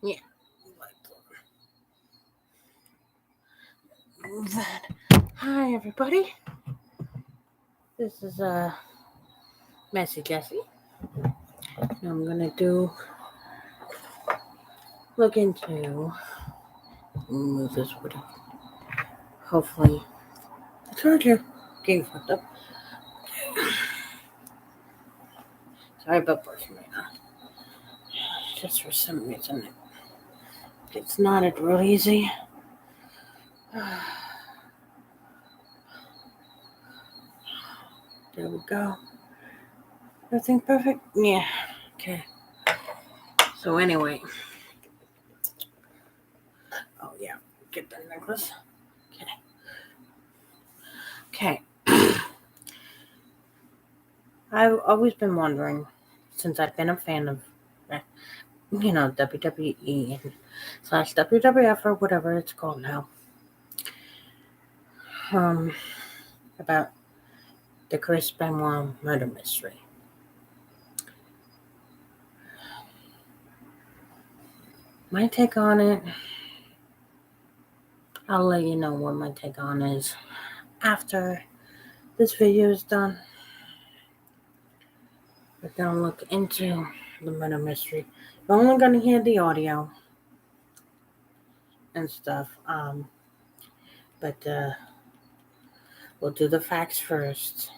Yeah. That. Hi, everybody. This is Messy Jessie. I'm gonna look into move this wood. Hopefully, I told you, getting fucked up. Sorry about brushing right now. Just for some reason, it's not real easy. There we go. Everything perfect? Yeah. Okay. So anyway. Oh yeah. Get that necklace. Okay. I've always been wondering, since I've been a fan of, WWE / WWF or whatever it's called now, about the Chris Benoit murder mystery. My take on it, I'll let you know what my take on is after this video is done. We're gonna look into the murder mystery. You're only gonna hear the audio and stuff. But we'll do the facts first.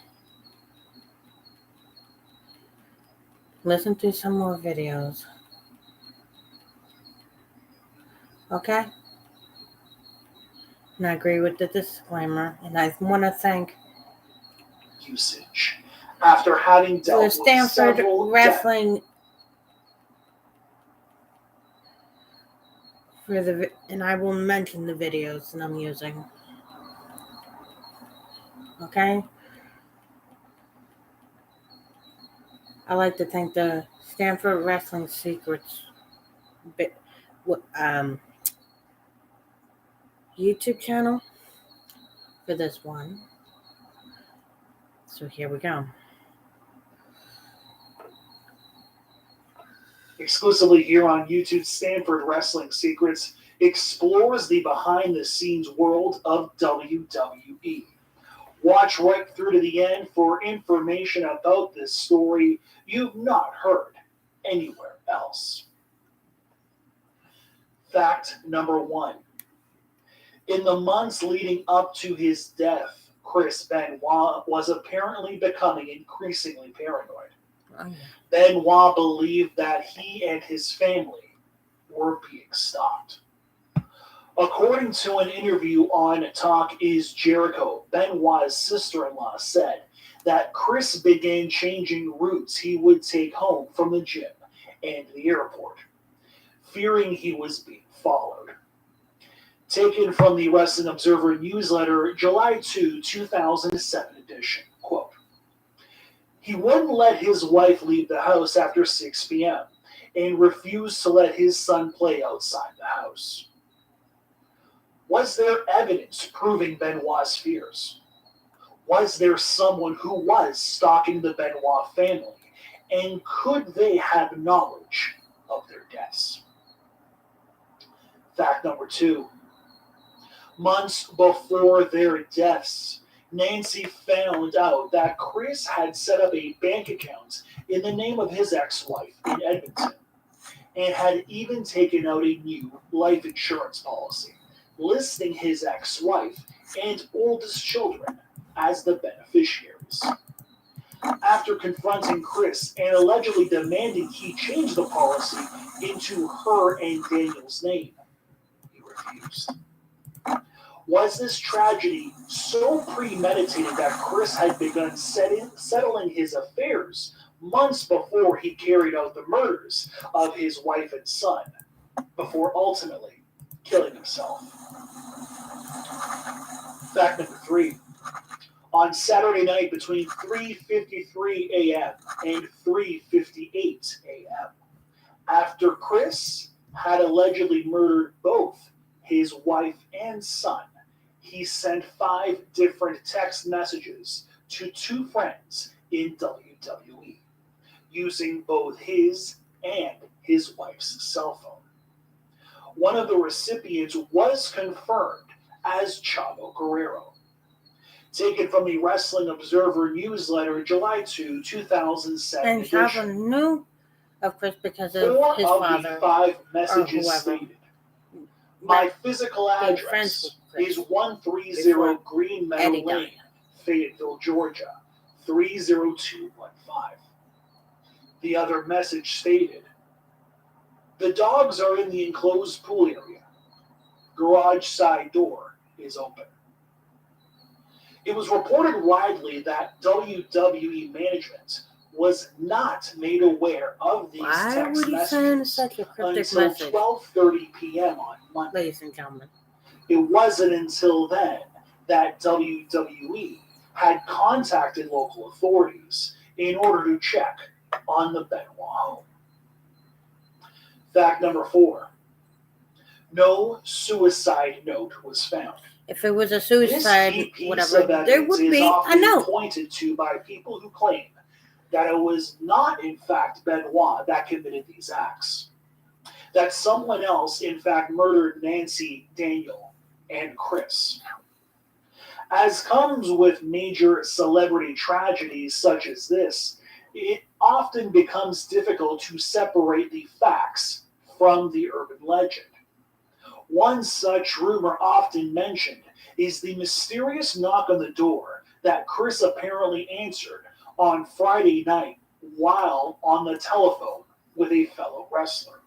Listen to some more videos. Okay? And I agree with the disclaimer, and I want to thank usage after having dealt the with Stanford several Wrestling and I will mention the videos that I'm using. Okay? I like to thank the Stanford Wrestling Secrets YouTube channel for this one. So here we go. Exclusively here on YouTube, Stanford Wrestling Secrets explores the behind-the-scenes world of WWE. Watch right through to the end for information about this story you've not heard anywhere else. Fact number 1. In the months leading up to his death, Chris Benoit was apparently becoming increasingly paranoid. Benoit believed that he and his family were being stalked. According to an interview on Talk Is Jericho, Benoit's sister-in-law said that Chris began changing routes he would take home from the gym and the airport, fearing he was being followed. Taken from the Wrestling Observer newsletter, July 2, 2007 edition, quote, "He wouldn't let his wife leave the house after 6 p.m. and refused to let his son play outside the house." Was there evidence proving Benoit's fears? Was there someone who was stalking the Benoit family, and could they have knowledge of their deaths? Fact number 2. Months before their deaths, Nancy found out that Chris had set up a bank account in the name of his ex-wife in Edmonton and had even taken out a new life insurance policy, listing his ex-wife and oldest children as the beneficiaries. After confronting Chris and allegedly demanding he change the policy into her and Daniel's name, he refused. Was this tragedy so premeditated that Chris had begun settling his affairs months before he carried out the murders of his wife and son, before ultimately killing himself? Fact number 3. On Saturday night between 3:53 a.m. and 3:58 a.m., after Chris had allegedly murdered both his wife and son, he sent 5 different text messages to 2 friends in WWE, using both his and his wife's cell phone. One of the recipients was confirmed as Chavo Guerrero. Taken from the Wrestling Observer newsletter, July 2, 2007 And Chavo knew of Chris because of Four his of father the 5 messages whoever stated. My physical friends address with Chris is 130 before Green Meadow Eddie Lane, died. Fayetteville, Georgia, 30215. The other message stated, the dogs are in the enclosed pool area. Garage side door is open. It was reported widely that WWE management was not made aware of these Why text would he messages send such a cryptic until message? 12:30 p.m. on Monday. Ladies and gentlemen. It wasn't until then that WWE had contacted local authorities in order to check on the Benoit home. Fact number 4. No suicide note was found. If it was a suicide, This whatever, there would be a note. Pointed to by people who claim that it was not, in fact, Benoit that committed these acts. That someone else, in fact, murdered Nancy, Daniel, and Chris. As comes with major celebrity tragedies such as this, it often becomes difficult to separate the facts from the urban legend. One such rumor often mentioned is the mysterious knock on the door that Chris apparently answered on Friday night while on the telephone with a fellow wrestler.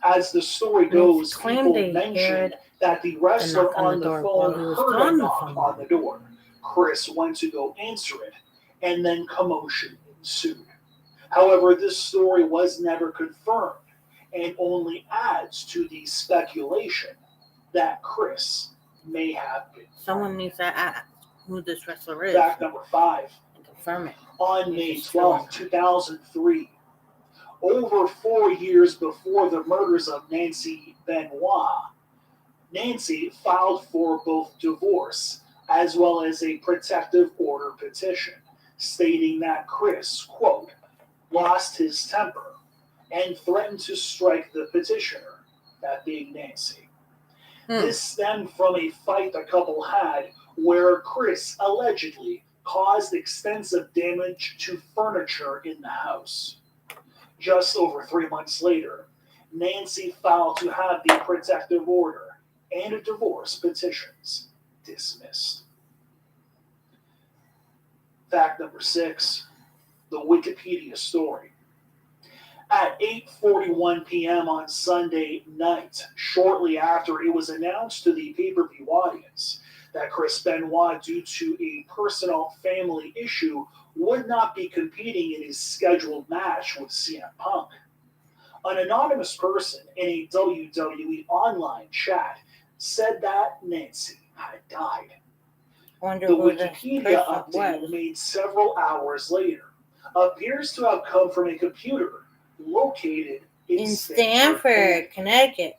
As the story goes, people mentioned that the wrestler on the phone heard a knock on the door. Chris went to go answer it, and then commotion ensued. However, this story was never confirmed, and only adds to the speculation that Chris may have been. Someone needs to ask who this wrestler is. Fact number 5. And confirm it. On May 12, 2003, over 4 years before the murders of Nancy Benoit, Nancy filed for both divorce as well as a protective order petition, stating that Chris, quote, lost his temper and threatened to strike the petitioner, that being Nancy. This stemmed from a fight the couple had where Chris allegedly caused extensive damage to furniture in the house. Just over 3 months later, Nancy filed to have the protective order and a divorce petitions dismissed. Fact number 6, the Wikipedia story. At 8:41 p.m. on Sunday night, shortly after it was announced to the pay-per-view audience that Chris Benoit, due to a personal family issue, would not be competing in his scheduled match with CM Punk, an anonymous person in a WWE online chat said that Nancy had died. The Wikipedia update made several hours later appears to have come from a computer located in Stamford, Connecticut.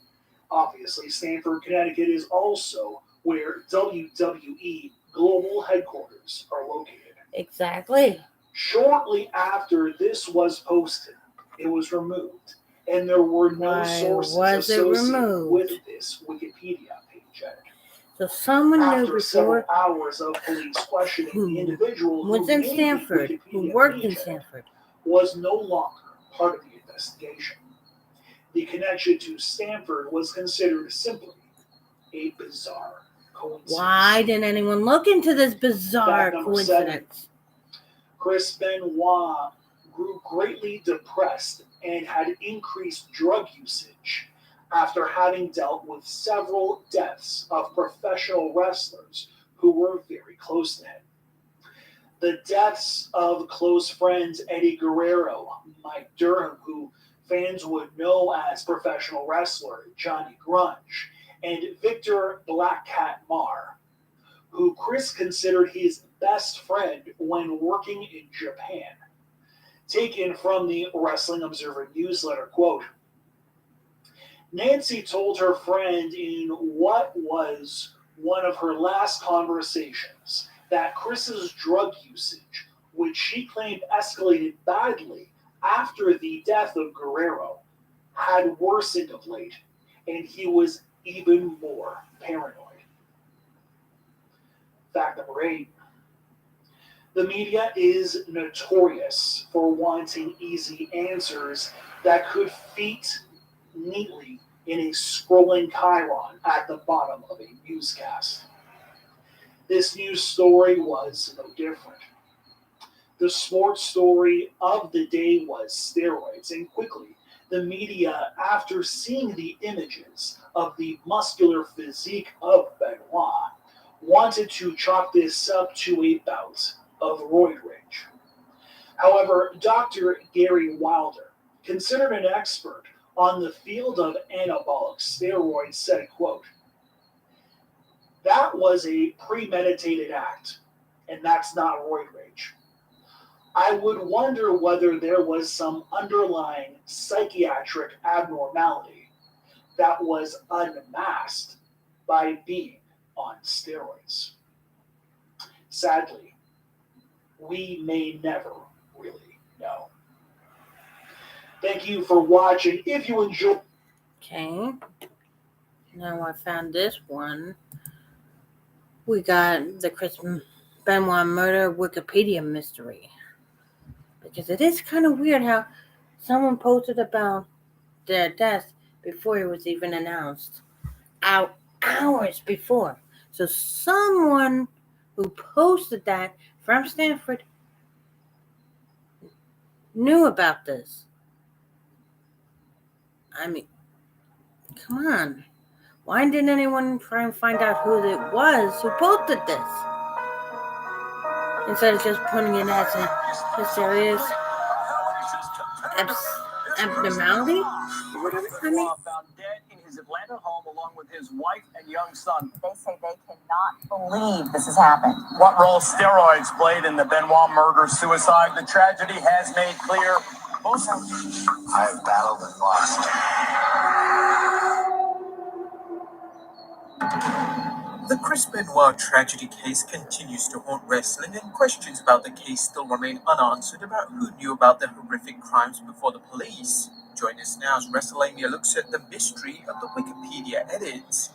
Obviously, Stamford, Connecticut is also where WWE global headquarters are located. Exactly. Shortly after this was posted, it was removed, and there were no sources associated with this Wikipedia page edit. So someone knew After several hours of police questioning the individual who was in Stamford, who worked in Stamford, was no longer part of the investigation. The connection to Stamford was considered simply a bizarre coincidence. Why didn't anyone look into this bizarre coincidence? 7. Chris Benoit grew greatly depressed and had increased drug usage after having dealt with several deaths of professional wrestlers who were very close to him. The deaths of close friends Eddie Guerrero, Mike Durham, who fans would know as professional wrestler Johnny Grunge, and Victor Black Cat Marr, who Chris considered his best friend when working in Japan. Taken from the Wrestling Observer newsletter, quote, Nancy told her friend in what was one of her last conversations that Chris's drug usage, which she claimed escalated badly after the death of Guerrero, had worsened of late, and he was even more paranoid. Fact number 8. The media is notorious for wanting easy answers that could fit neatly in a scrolling chyron at the bottom of a newscast. This news story was no different. The sports story of the day was steroids, and quickly the media, after seeing the images of the muscular physique of Benoit, wanted to chalk this up to a bout of roid rage. However, Dr. Gary Wilder, considered an expert on the field of anabolic steroids, said, quote, "That was a premeditated act, and that's not roid rage. I would wonder whether there was some underlying psychiatric abnormality that was unmasked by being on steroids." Sadly, we may never really know. Thank you for watching. If you enjoyed... Okay. Now I found this one. We got the Chris Benoit murder Wikipedia mystery. Because it is kind of weird how someone posted about their death before it was even announced. Hours before. So someone who posted that from Stanford knew about this. I mean, come on. Why didn't anyone try and find out who it was who posted this? Instead of just putting it as a serious abnormality? Whatever. I mean, found dead in his Atlanta home along with his wife and young son. They say they cannot believe this has happened. What role steroids played in the Benoit murder-suicide, the tragedy has made clear. Most I have battled and lost. The Chris Benoit tragedy case continues to haunt wrestling, and questions about the case still remain unanswered about who knew about the horrific crimes before the police. Join us now as WrestleMania looks at the mystery of the Wikipedia edits.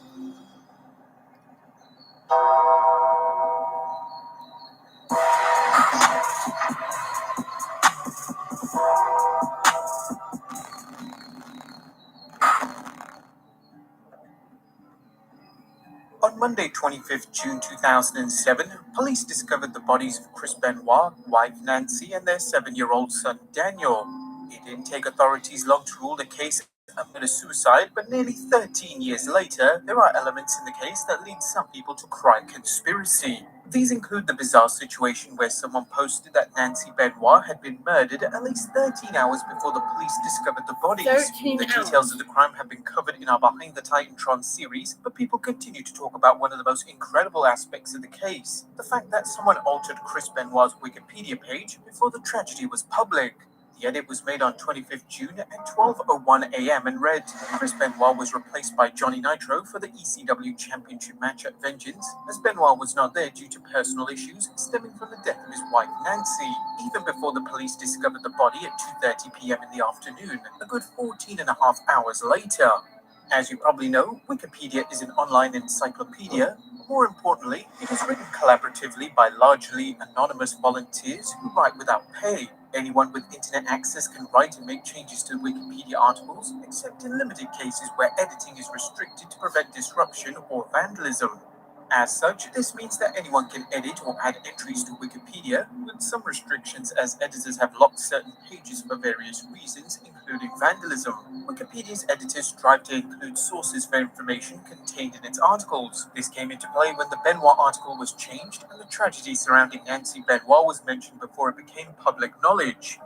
On Monday, 25th June 2007, police discovered the bodies of Chris Benoit, wife Nancy, and their 7-year-old son Daniel. It didn't take authorities long to rule the case a murder-suicide, but nearly 13 years later, there are elements in the case that lead some people to cry conspiracy. These include the bizarre situation where someone posted that Nancy Benoit had been murdered at least 13 hours before the police discovered the bodies. 13 The hours. details of the crime have been covered in our Behind the Titantron series, but people continue to talk about one of the most incredible aspects of the case, the fact that someone altered Chris Benoit's Wikipedia page before the tragedy was public. The edit was made on 25th June at 12:01 a.m. and read, "Chris Benoit was replaced by Johnny Nitro for the ECW Championship match at Vengeance, as Benoit was not there due to personal issues stemming from the death of his wife Nancy." Even before the police discovered the body at 2:30 p.m. in the afternoon, a good 14 and a half hours later. As you probably know, Wikipedia is an online encyclopedia. More importantly, it is written collaboratively by largely anonymous volunteers who write without pay. Anyone with internet access can write and make changes to Wikipedia articles, except in limited cases where editing is restricted to prevent disruption or vandalism. As such, this means that anyone can edit or add entries to Wikipedia, with some restrictions as editors have locked certain pages for various reasons, including vandalism. Wikipedia's editors strive to include sources for information contained in its articles. This came into play when the Benoit article was changed and the tragedy surrounding Nancy Benoit was mentioned before it became public knowledge.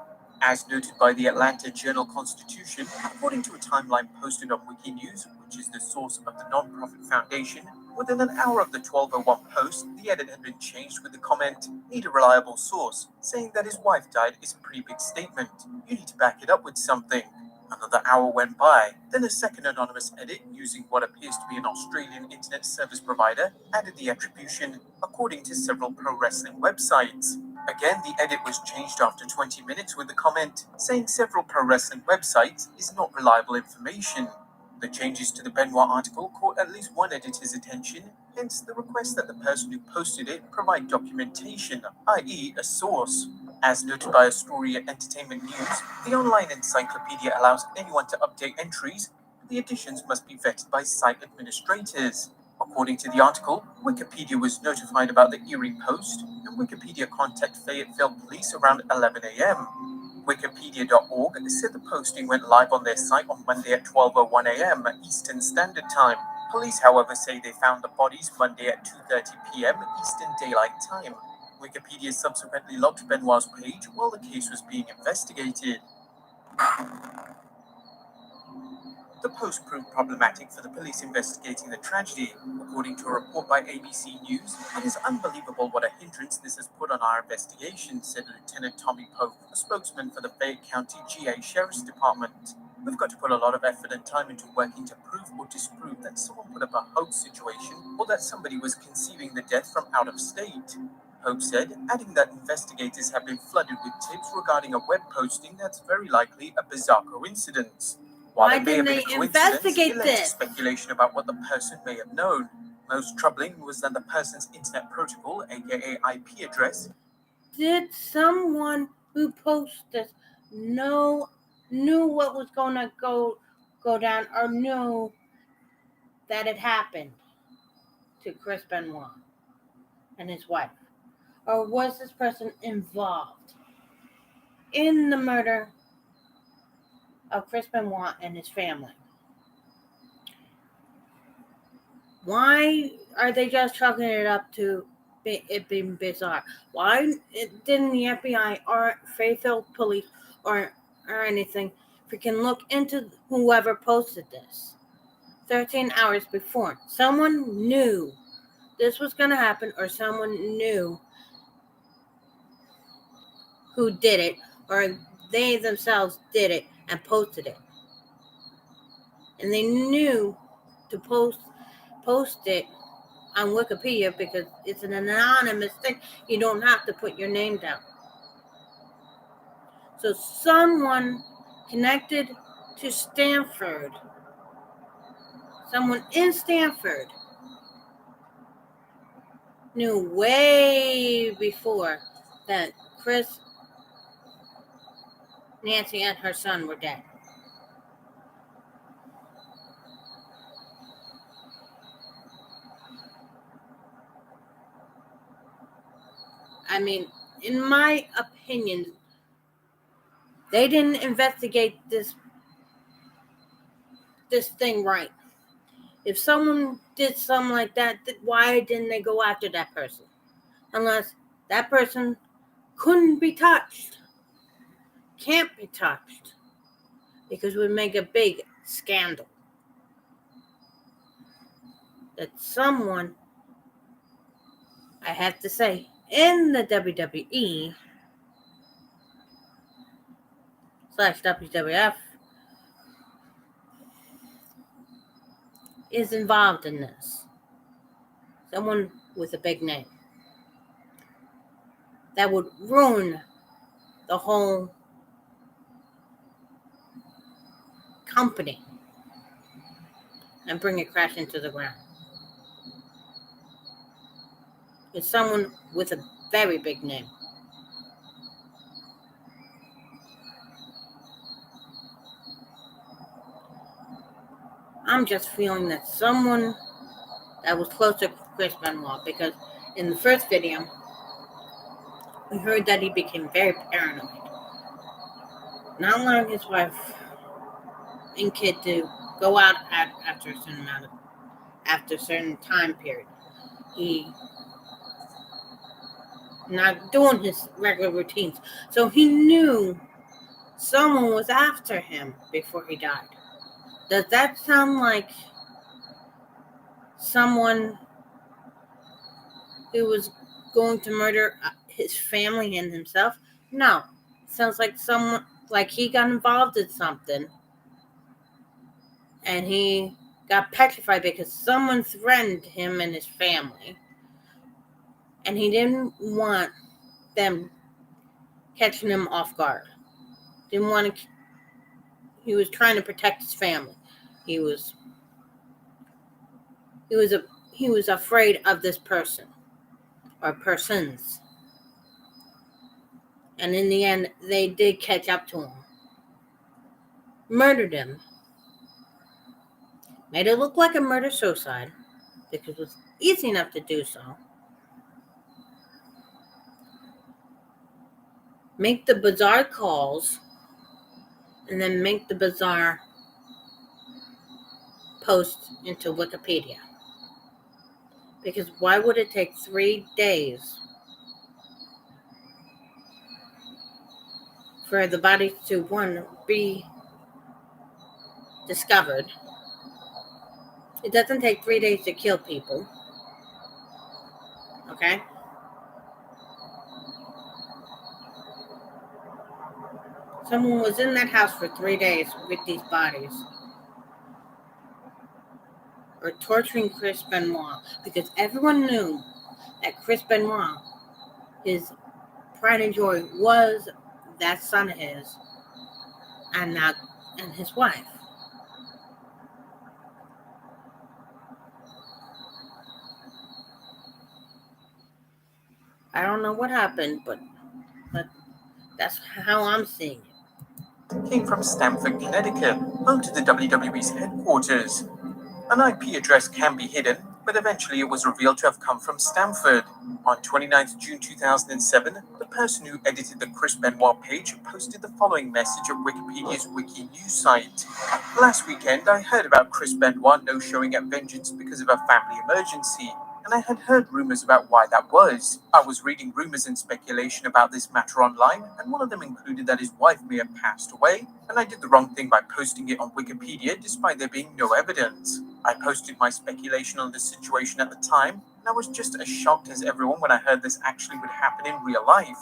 As noted by the Atlanta Journal-Constitution, according to a timeline posted on Wikinews, which is the source of the non-profit foundation, within an hour of the 12:01 post, the edit had been changed with the comment, "Need a reliable source," saying that his wife died is a pretty big statement. You need to back it up with something. Another hour went by. Then a second anonymous edit, using what appears to be an Australian internet service provider, added the attribution, "according to several pro wrestling websites." Again, the edit was changed after 20 minutes with the comment, saying several pro wrestling websites is not reliable information. The changes to the Benoit article caught at least one editor's attention, hence the request that the person who posted it provide documentation, i.e. a source. As noted by Astoria Entertainment News, the online encyclopedia allows anyone to update entries, but the additions must be vetted by site administrators. According to the article, Wikipedia was notified about the eerie post, and Wikipedia contacted Fayetteville Police around 11 a.m. Wikipedia.org said the posting went live on their site on Monday at 12:01 a.m. Eastern Standard Time. Police, however, say they found the bodies Monday at 2:30 p.m. Eastern Daylight Time. Wikipedia subsequently locked Benoit's page while the case was being investigated. The post proved problematic for the police investigating the tragedy. According to a report by ABC News, it is unbelievable what a hindrance this has put on our investigation, said Lieutenant Tommy Pope, a spokesman for the Fayette County GA Sheriff's Department. We've got to put a lot of effort and time into working to prove or disprove that someone put up a hoax situation or that somebody was conceiving the death from out of state. Pope said, adding that investigators have been flooded with tips regarding a web posting that's very likely a bizarre coincidence. Why didn't they investigate this? Speculation about what the person may have known. Most troubling was that the person's internet protocol, aka IP address. Did someone who posted this knew what was going to go down, or knew that it happened to Chris Benoit and his wife? Or was this person involved in the murder of Chris Benoit and his family? Why are they just chalking it up to it being bizarre? Why didn't the FBI or Fayetteville Police or anything freaking look into whoever posted this 13 hours before? Someone knew this was going to happen, or someone knew who did it, or they themselves did it and posted it. And they knew to post it on Wikipedia because it's an anonymous thing. You don't have to put your name down. So someone connected to Stanford, someone in Stanford, knew way before that Chris, Nancy, and her son were dead. I mean, in my opinion, they didn't investigate this thing right. If someone did something like that, why didn't they go after that person? Unless that person couldn't be touched, can't be touched, because it would make a big scandal. That someone, I have to say, in the WWE / WWF is involved in this. Someone with a big name. That would ruin the whole company and bring it crash into the ground. It's someone with a very big name. I'm just feeling that someone that was close to Chris Benoit, because in the first video, we heard that he became very paranoid. Not allowing his wife and kid to go out after a certain time period. He not doing his regular routines. So he knew someone was after him before he died. Does that sound like someone who was going to murder his family and himself? No. It sounds like someone, like he got involved in something and he got petrified because someone threatened him and his family, and he didn't want them catching him off guard. He was trying to protect his family. he was afraid of this person or persons. And in the end, they did catch up to him. Murdered him. Made it look like a murder-suicide, because it was easy enough to do so. Make the bizarre calls, and then make the bizarre post into Wikipedia. Because why would it take 3 days for the body to, one, be discovered? It doesn't take 3 days to kill people. Okay? Someone was in that house for 3 days with these bodies. Or torturing Chris Benoit. Because everyone knew that Chris Benoit, his pride and joy, was that son of his and his wife. I don't know what happened, but that's how I'm seeing it. Came from Stamford, Connecticut, home to the WWE's headquarters. An IP address can be hidden, but eventually it was revealed to have come from Stamford. On 29th June 2007, the person who edited the Chris Benoit page posted the following message at Wikipedia's Wiki News site. Last weekend, I heard about Chris Benoit no-showing at Vengeance because of a family emergency, and I had heard rumors about why that was. I was reading rumors and speculation about this matter online, and one of them included that his wife may have passed away, and I did the wrong thing by posting it on Wikipedia despite there being no evidence. I posted my speculation on the situation at the time, and I was just as shocked as everyone when I heard this actually would happen in real life.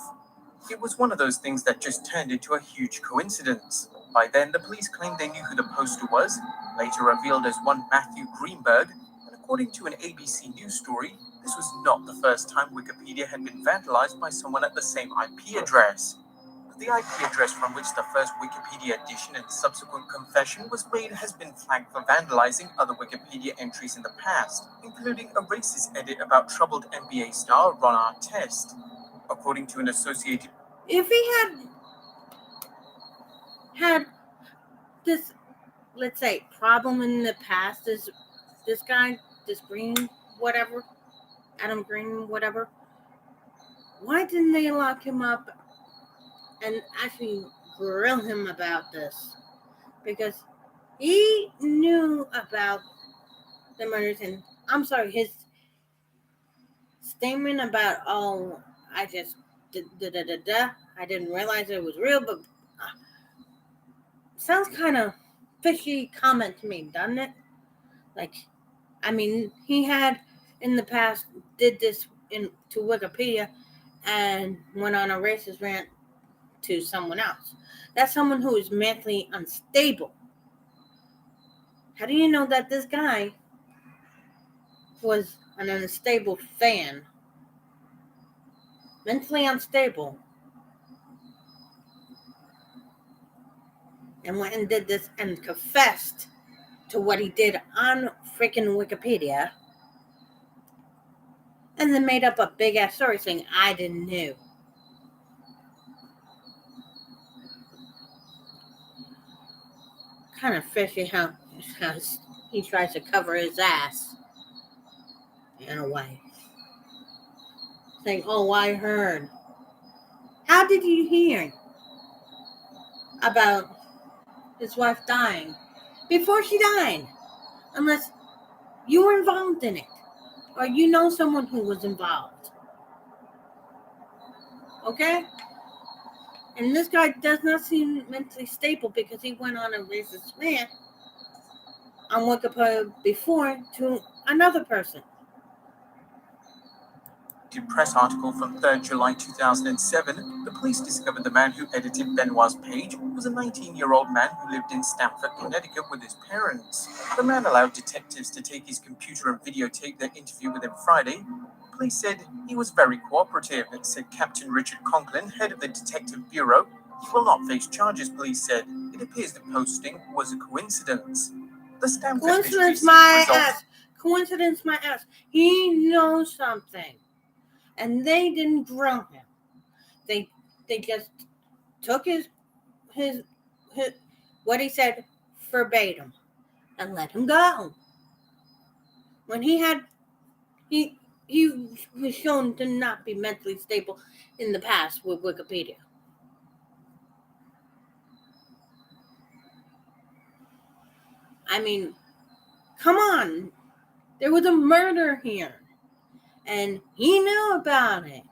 It was one of those things that just turned into a huge coincidence. By then, the police claimed they knew who the poster was, later revealed as one Matthew Greenberg, and according to an ABC News story, this was not the first time Wikipedia had been vandalized by someone at the same IP address. The IP address from which the first Wikipedia edition and subsequent confession was made has been flagged for vandalizing other Wikipedia entries in the past, including a racist edit about troubled NBA star Ron Artest. According to an associated... If he had this, let's say, problem in the past, this guy, this Green, whatever, Adam Green, whatever, why didn't they lock him up and actually grill him about this? Because he knew about the murders, and I'm sorry, his statement about, oh, I just I didn't realize it was real, but sounds kind of fishy comment to me, doesn't it? Like, I mean, he had in the past did this to Wikipedia and went on a racist rant to someone else. That's someone who is mentally unstable. How do you know that this guy was an unstable fan? Mentally unstable. And went and did this and confessed to what he did on freaking Wikipedia. And then made up a big ass story saying, I didn't know. Kind of fishy how he tries to cover his ass in a way. Saying, oh, I heard. How did you hear about his wife dying before she died? Unless you were involved in it. Or you know someone who was involved. Okay? And this guy does not seem mentally stable because he went on a racist rant on Wikipedia before to another person. Press article from 3rd July 2007, the police discovered the man who edited Benoit's page was a 19-year-old man who lived in Stamford, Connecticut with his parents. The man allowed detectives to take his computer and videotape their interview with him Friday. Police said he was very cooperative, said Captain Richard Conklin, head of the Detective Bureau. He will not face charges, police said. It appears the posting was a coincidence. The Stanford Coincidence mystery my results. ass. Coincidence my ass. He knows something. And they didn't grill him. They just took his what he said verbatim and let him go. When he was shown to not be mentally stable in the past with Wikipedia. I mean, come on. There was a murder here. And he knew about it.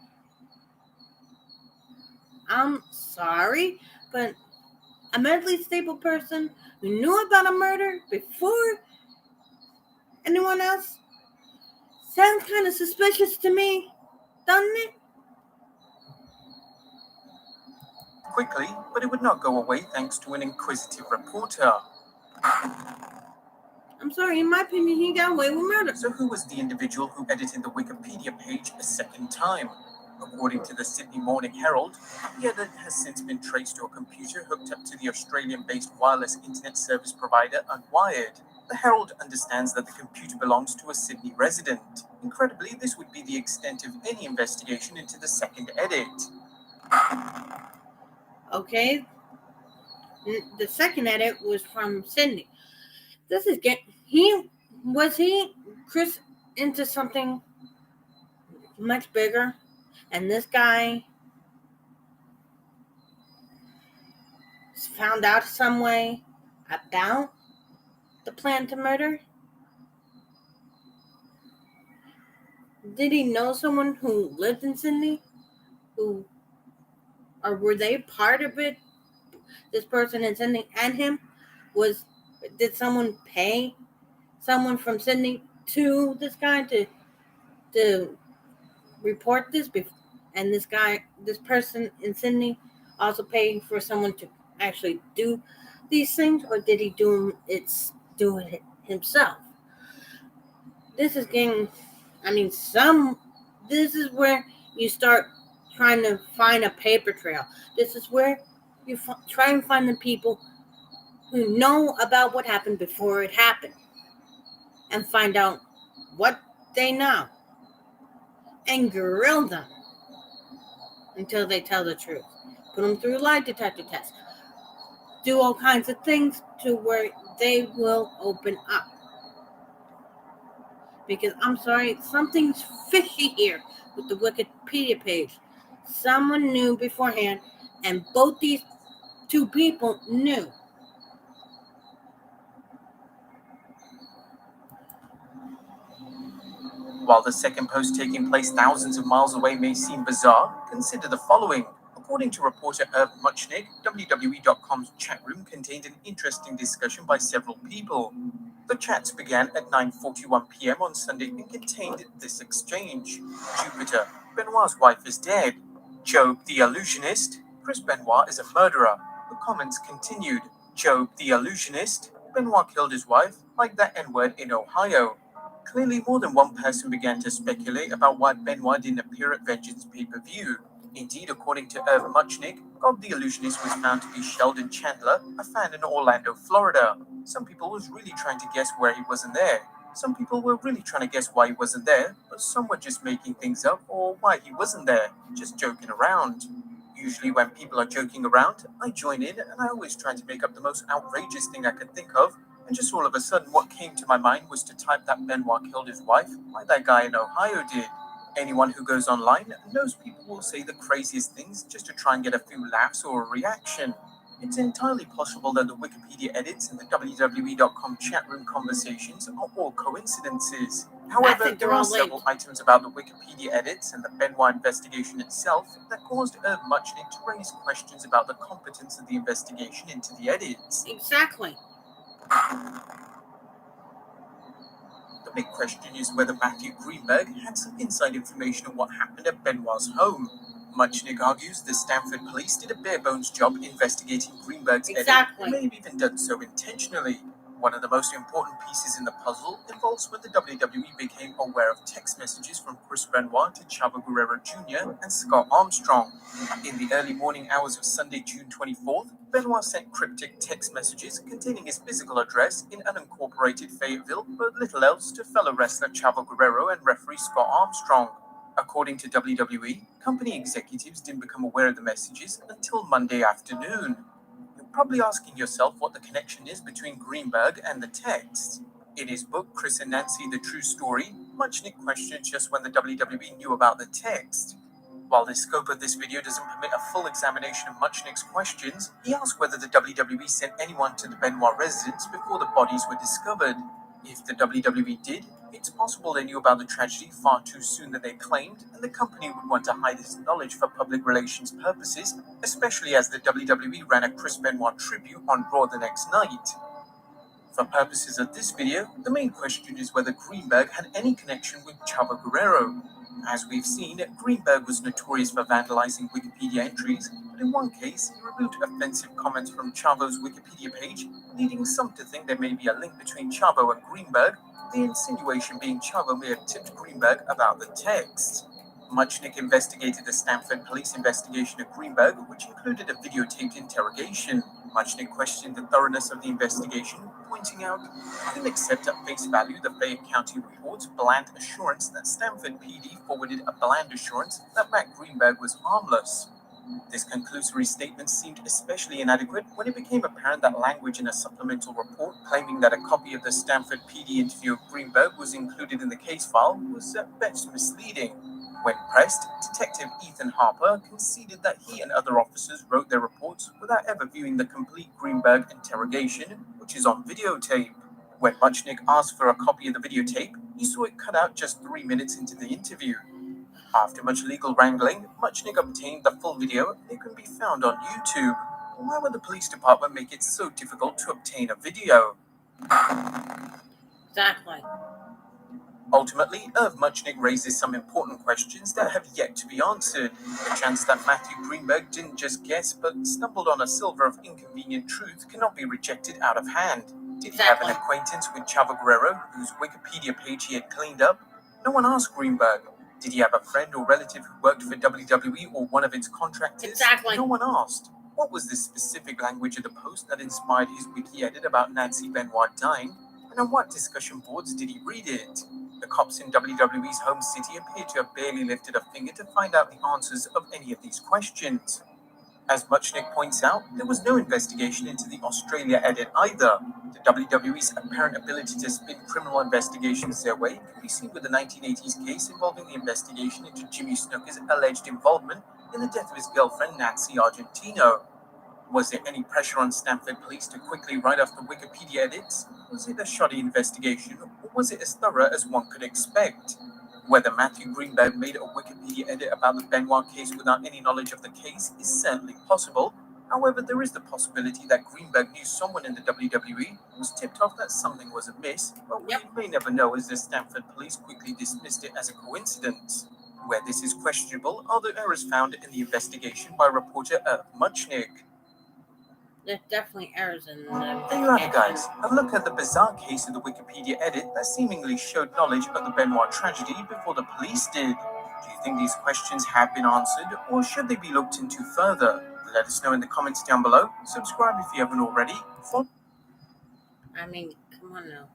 I'm sorry, but a mentally stable person who knew about a murder before anyone else sounds kind of suspicious to me, doesn't it? Quickly, but it would not go away thanks to an inquisitive reporter. I'm sorry, in my opinion, he got away with murder. So who was the individual who edited the Wikipedia page a second time? According to the Sydney Morning Herald, the edit has since been traced to a computer hooked up to the Australian-based wireless internet service provider Unwired. The Herald understands that the computer belongs to a Sydney resident. Incredibly, this would be the extent of any investigation into the second edit. Okay. The second edit was from Sydney. Was Chris into something much bigger? And this guy found out some way about the plan to murder? Did he know someone who lived in Sydney? Or were they part of it? This person in Sydney and him? Did someone pay someone from Sydney to this guy to report this? And this person in Sydney also paid for someone to actually do these things? Or did he do it himself? This is this is where you start trying to find a paper trail. This is where you try and find the people who know about what happened before it happened and find out what they know and grill them until they tell the truth. Put them through lie detector tests. Do all kinds of things to where they will open up. Because I'm sorry, something's fishy here with the Wikipedia page. Someone knew beforehand, and both these two people knew. While the second post taking place thousands of miles away may seem bizarre, consider the following. According to reporter Irv Muchnick, WWE.com's chat room contained an interesting discussion by several people. The chats began at 9:41 p.m. on Sunday and contained this exchange. Jupiter, Benoit's wife is dead. Job the illusionist, Chris Benoit is a murderer. The comments continued. Job the illusionist, Benoit killed his wife, like that N-word in Ohio. Clearly, more than one person began to speculate about why Benoit didn't appear at Vengeance pay-per-view. Indeed, according to Irv Muchnick, God the Illusionist was found to be Sheldon Chandler, a fan in Orlando, Florida. Some people was really trying to guess where he wasn't there. Some people were really trying to guess why he wasn't there, but some were just making things up or why he wasn't there, just joking around. Usually when people are joking around, I join in and I always try to make up the most outrageous thing I could think of, and just all of a sudden what came to my mind was to type that Benoit killed his wife, like that guy in Ohio did. Anyone who goes online knows people will say the craziest things just to try and get a few laughs or a reaction. It's entirely possible that the Wikipedia edits and the WWE.com chat room conversations are all coincidences. However, there are several items about the Wikipedia edits and the Benoit investigation itself that caused Irv Muchnick to raise questions about the competence of the investigation into the edits. Exactly. The big question is whether Matthew Greenberg had some inside information on what happened at Benoit's home. Muchnick argues the Stanford police did a bare-bones job investigating Greenberg's edit and may have even done so intentionally. One of the most important pieces in the puzzle involves when the WWE became aware of text messages from Chris Benoit to Chavo Guerrero Jr. and Scott Armstrong. In the early morning hours of Sunday, June 24th, Benoit sent cryptic text messages containing his physical address in unincorporated Fayetteville, but little else to fellow wrestler Chavo Guerrero and referee Scott Armstrong. According to WWE, company executives didn't become aware of the messages until Monday afternoon. You're probably asking yourself what the connection is between Greenberg and the text. In his book, Chris and Nancy, The True Story, Muchnick questions just when the WWE knew about the text. While the scope of this video doesn't permit a full examination of Muchnick's questions, he asked whether the WWE sent anyone to the Benoit residence before the bodies were discovered. If the WWE did, it's possible they knew about the tragedy far too soon than they claimed, and the company would want to hide this knowledge for public relations purposes, especially as the WWE ran a Chris Benoit tribute on Raw the next night. For purposes of this video, the main question is whether Greenberg had any connection with Chavo Guerrero. As we've seen, Greenberg was notorious for vandalizing Wikipedia entries, but in one case, he removed offensive comments from Chavo's Wikipedia page, leading some to think there may be a link between Chavo and Greenberg, the insinuation being Chavo may have tipped Greenberg about the text. Muchnick investigated the Stanford police investigation of Greenberg, which included a videotaped interrogation. Muchnick questioned the thoroughness of the investigation, pointing out he couldn't accept at face value the Fayette County report's bland assurance that Stanford PD forwarded a bland assurance that Matt Greenberg was harmless. This conclusory statement seemed especially inadequate when it became apparent that language in a supplemental report claiming that a copy of the Stanford PD interview of Greenberg was included in the case file was at best misleading. When pressed, Detective Ethan Harper conceded that he and other officers wrote their reports without ever viewing the complete Greenberg interrogation, which is on videotape. When Muchnick asked for a copy of the videotape, he saw it cut out just 3 minutes into the interview. After much legal wrangling, Muchnick obtained the full video and it can be found on YouTube. Why would the police department make it so difficult to obtain a video? Exactly. Ultimately, Irv Muchnick raises some important questions that have yet to be answered. The chance that Matthew Greenberg didn't just guess but stumbled on a silver of inconvenient truth cannot be rejected out of hand. Did he have an acquaintance with Chavo Guerrero, whose Wikipedia page he had cleaned up? No one asked Greenberg. Did he have a friend or relative who worked for WWE or one of its contractors? Exactly. No one asked. What was the specific language of the post that inspired his wiki edit about Nancy Benoit dying? And on what discussion boards did he read it? The cops in WWE's home city appear to have barely lifted a finger to find out the answers of any of these questions. As Muchnick points out, there was no investigation into the Australia edit either. The WWE's apparent ability to spin criminal investigations their way can be seen with the 1980s case involving the investigation into Jimmy Snuka's alleged involvement in the death of his girlfriend Nancy Argentino. Was there any pressure on Stanford police to quickly write off the Wikipedia edits? Was it a shoddy investigation, or was it as thorough as one could expect? Whether Matthew Greenberg made a Wikipedia edit about the Benoit case without any knowledge of the case is certainly possible. However, there is the possibility that Greenberg knew someone in the WWE who was tipped off that something was amiss, but we may never know as the Stanford police quickly dismissed it as a coincidence. Where this is questionable are the errors found in the investigation by reporter Irv Muchnick. There's definitely errors in the There you have it, guys. A look at the bizarre case of the Wikipedia edit that seemingly showed knowledge of the Benoit tragedy before the police did. Do you think these questions have been answered, or should they be looked into further? Let us know in the comments down below. Subscribe if you haven't already. I mean, come on now.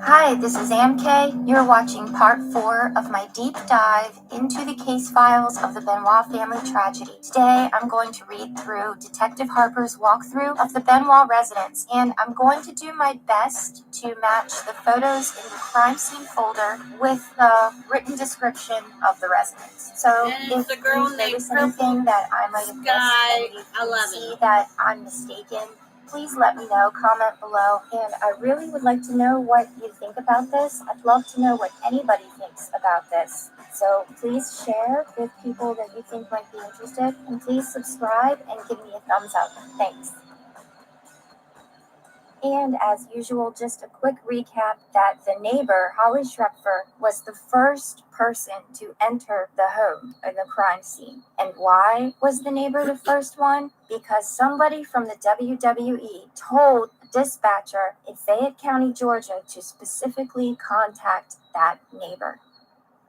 Hi, this is AMK. You're watching part 4 of my deep dive into the case files of the Benoit family tragedy. Today, I'm going to read through Detective Harper's walkthrough of the Benoit residence, and I'm going to do my best to match the photos in the crime scene folder with the written description of the residence. So if you notice anything that I might have missed and you see that I'm mistaken, please let me know, comment below, and I really would like to know what you think about this. I'd love to know what anybody thinks about this. So please share with people that you think might be interested, and please subscribe and give me a thumbs up. Thanks. And as usual, just a quick recap that the neighbor, Holly Schrepfer, was the first person to enter the home or the crime scene. And why was the neighbor the first one? Because somebody from the WWE told the dispatcher in Fayette County, Georgia, to specifically contact that neighbor.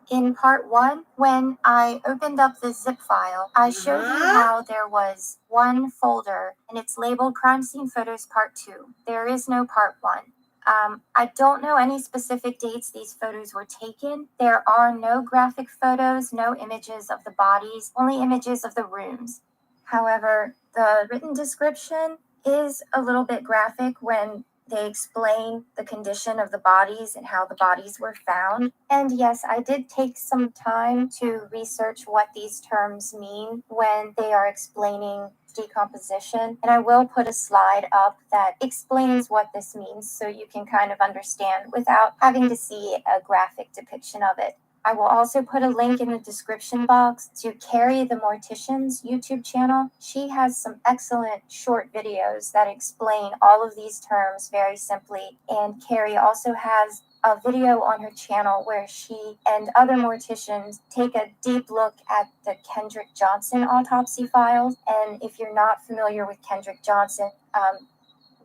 In part 1, when I opened up the zip file, I showed you how there was one folder and it's labeled Crime Scene Photos Part 2. There is no part 1. I don't know any specific dates these photos were taken. There are no graphic photos, no images of the bodies, only images of the rooms. However, the written description is a little bit graphic when they explain the condition of the bodies and how the bodies were found. And yes, I did take some time to research what these terms mean when they are explaining decomposition. And I will put a slide up that explains what this means so you can kind of understand without having to see a graphic depiction of it. I will also put a link in the description box to Carrie the Mortician's YouTube channel. She has some excellent short videos that explain all of these terms very simply. And Carrie also has a video on her channel where she and other morticians take a deep look at the Kendrick Johnson autopsy files. And if you're not familiar with Kendrick Johnson,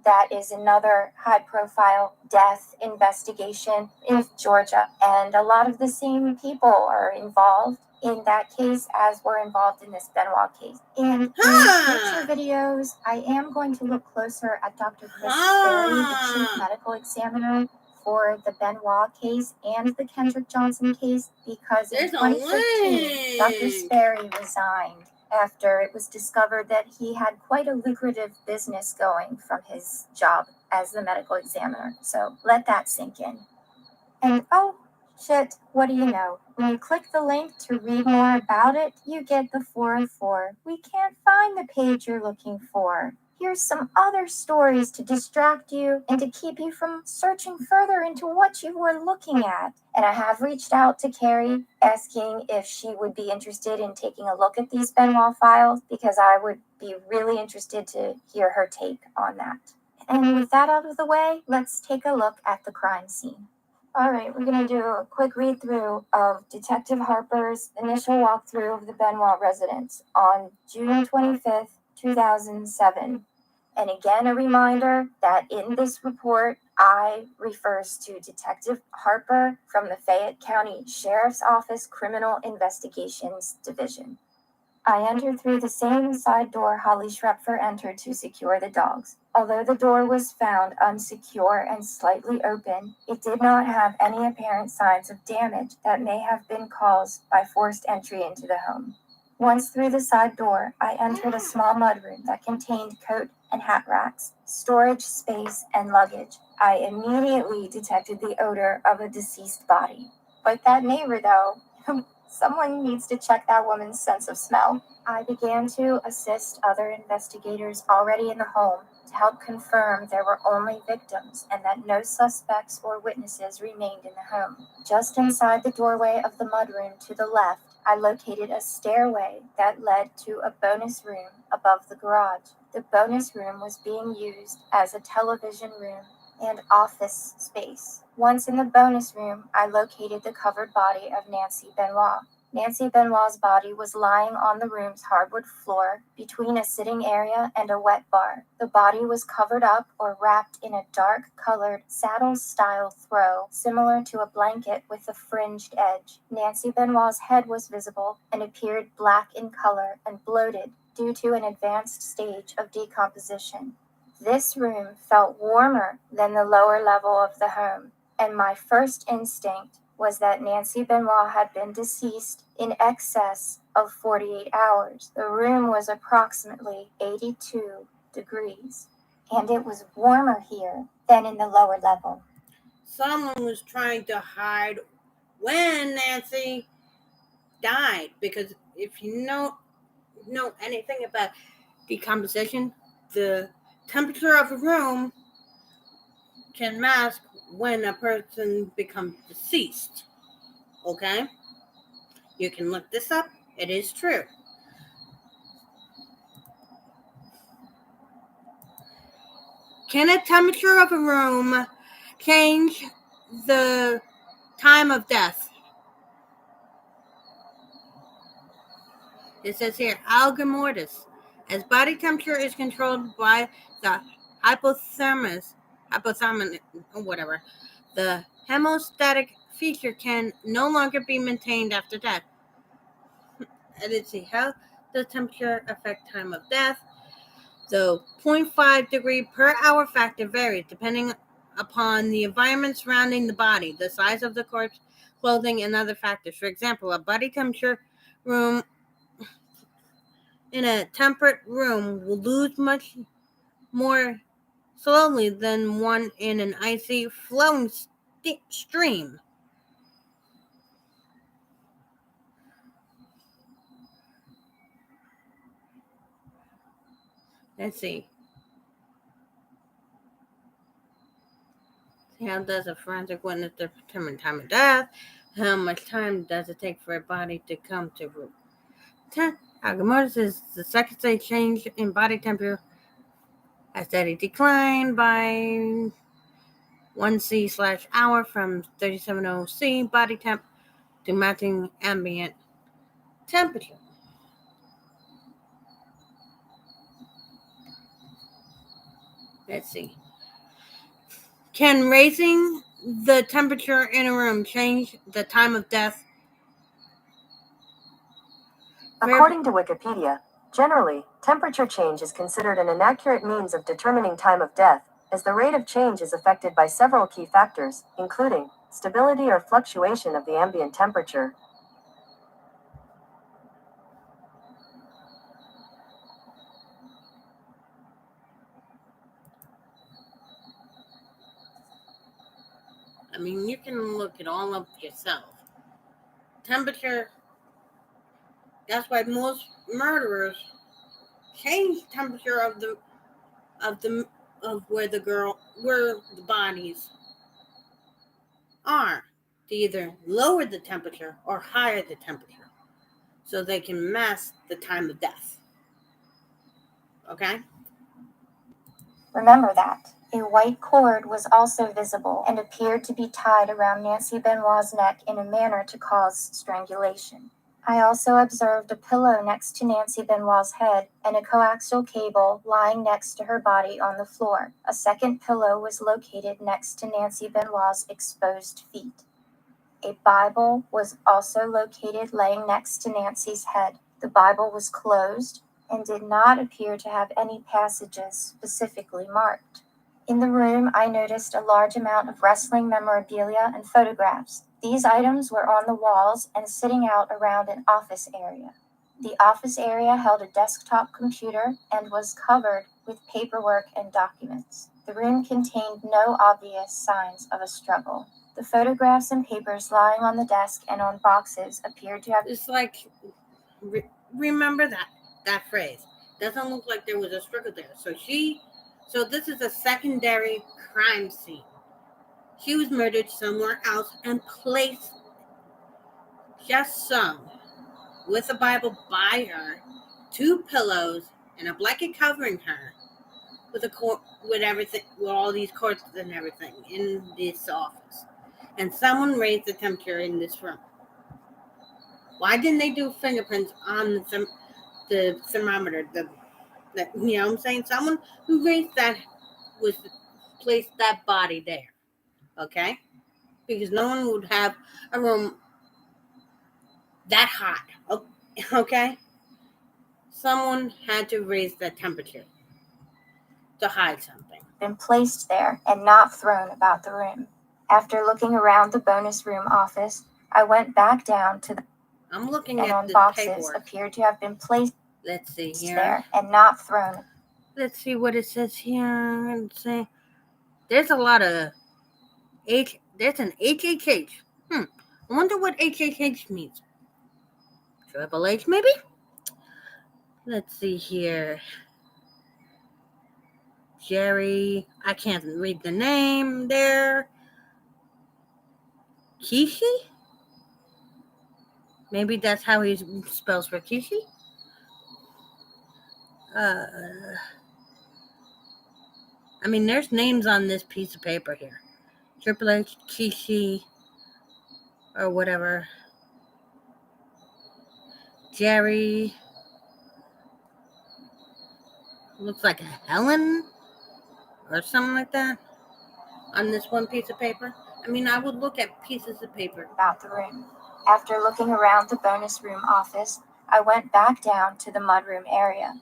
that is another high-profile death investigation in Georgia. And a lot of the same people are involved in that case as were involved in this Benoit case. And in future videos, I am going to look closer at Dr. Chris Sperry, the chief medical examiner for the Benoit case and the Kendrick Johnson case, because in 2015, Dr. Sperry resigned after it was discovered that he had quite a lucrative business going from his job as the medical examiner. So let that sink in. And oh, shit, what do you know? When you click the link to read more about it, you get the 404. We can't find the page you're looking for. Here's some other stories to distract you and to keep you from searching further into what you were looking at. And I have reached out to Carrie asking if she would be interested in taking a look at these Benoit files, because I would be really interested to hear her take on that. And with that out of the way, let's take a look at the crime scene. All right, we're going to do a quick read through of Detective Harper's initial walkthrough of the Benoit residence on June 25th, 2007. And again, a reminder that in this report, I refers to Detective Harper from the Fayette County Sheriff's Office Criminal Investigations Division. I entered through the same side door Holly Schrepfer entered to secure the dogs. Although the door was found unsecure and slightly open, it did not have any apparent signs of damage that may have been caused by forced entry into the home. Once through the side door, I entered a small mudroom that contained coat and hat racks, storage space, and luggage. I immediately detected the odor of a deceased body. But that neighbor, though, someone needs to check that woman's sense of smell. I began to assist other investigators already in the home to help confirm there were only victims and that no suspects or witnesses remained in the home. Just inside the doorway of the mudroom to the left, I located a stairway that led to a bonus room above the garage. The bonus room was being used as a television room and office space. Once in the bonus room, I located the covered body of Nancy Benoit. Nancy Benoit's body was lying on the room's hardwood floor between a sitting area and a wet bar. The body was covered up or wrapped in a dark-colored saddle-style throw, similar to a blanket with a fringed edge. Nancy Benoit's head was visible and appeared black in color and bloated due to an advanced stage of decomposition. This room felt warmer than the lower level of the home, and my first instinct was that Nancy Benoit had been deceased in excess of 48 hours. The room was approximately 82 degrees, and it was warmer here than in the lower level. Someone was trying to hide when Nancy died, because if you know anything about decomposition, the temperature of a room can mask when a person becomes deceased. Okay? You can look this up. It is true. Can a temperature of a room change the time of death? It says here, algor mortis. As body temperature is controlled by the hypothalamus, whatever, the hemostatic feature can no longer be maintained after death. And let's see, how does temperature affect time of death? The 0.5 degree per hour factor varies depending upon the environment surrounding the body, the size of the corpse, clothing, and other factors. For example, a body temperature room in a temperate room will lose much more slowly than one in an icy flowing stream. Let's see. How does a forensic witness determine time of death? How much time does it take for a body to come to root? Algor mortis is the second stage change in body temperature. A steady decline by 1°/hour from 37.0 C body temp to matching ambient temperature. Let's see. Can raising the temperature in a room change the time of death? According to Wikipedia, generally, temperature change is considered an inaccurate means of determining time of death, as the rate of change is affected by several key factors, including stability or fluctuation of the ambient temperature. I mean, you can look it all up yourself. Temperature. That's why most murderers change temperature of where the bodies are to either lower the temperature or higher the temperature so they can mask the time of death. Okay? Remember that. A white cord was also visible and appeared to be tied around Nancy Benoit's neck in a manner to cause strangulation. I also observed a pillow next to Nancy Benoit's head and a coaxial cable lying next to her body on the floor. A second pillow was located next to Nancy Benoit's exposed feet. A Bible was also located laying next to Nancy's head. The Bible was closed and did not appear to have any passages specifically marked. In the room, I noticed a large amount of wrestling memorabilia and photographs. These items were on the walls and sitting out around an office area. The office area held a desktop computer and was covered with paperwork and documents. The room contained no obvious signs of a struggle. The photographs and papers lying on the desk and on boxes appeared to have... It's like, remember that phrase. Doesn't look like there was a struggle there. So this is a secondary crime scene. She was murdered somewhere else and placed just so, with a Bible by her, 2 pillows, and a blanket covering her, with everything, with all these cords and everything in this office. And someone raised the temperature in this room. Why didn't they do fingerprints on the thermometer? You know what I'm saying? Someone who raised that placed that body there. Okay? Because no one would have a room that hot. Okay? Someone had to raise the temperature to hide something. Been placed there and not thrown about the room. After looking around the bonus room office, I went back down to the... I'm looking and at on the boxes paperwork. appeared to have been placed Let's see here. there and not thrown. Let's see what it says here. Let's see. There's a lot of there's an HHH. I wonder what HHH means. Triple H, maybe? Let's see here. Jerry. I can't read the name there. Kishi? Maybe that's how he spells for Kishi? I mean, there's names on this piece of paper here. Triple H, Kishi, or whatever. Jerry. Looks like a Helen or something like that on this one piece of paper. I mean, I would look at pieces of paper. About the room. After looking around the bonus room office, I went back down to the mudroom area.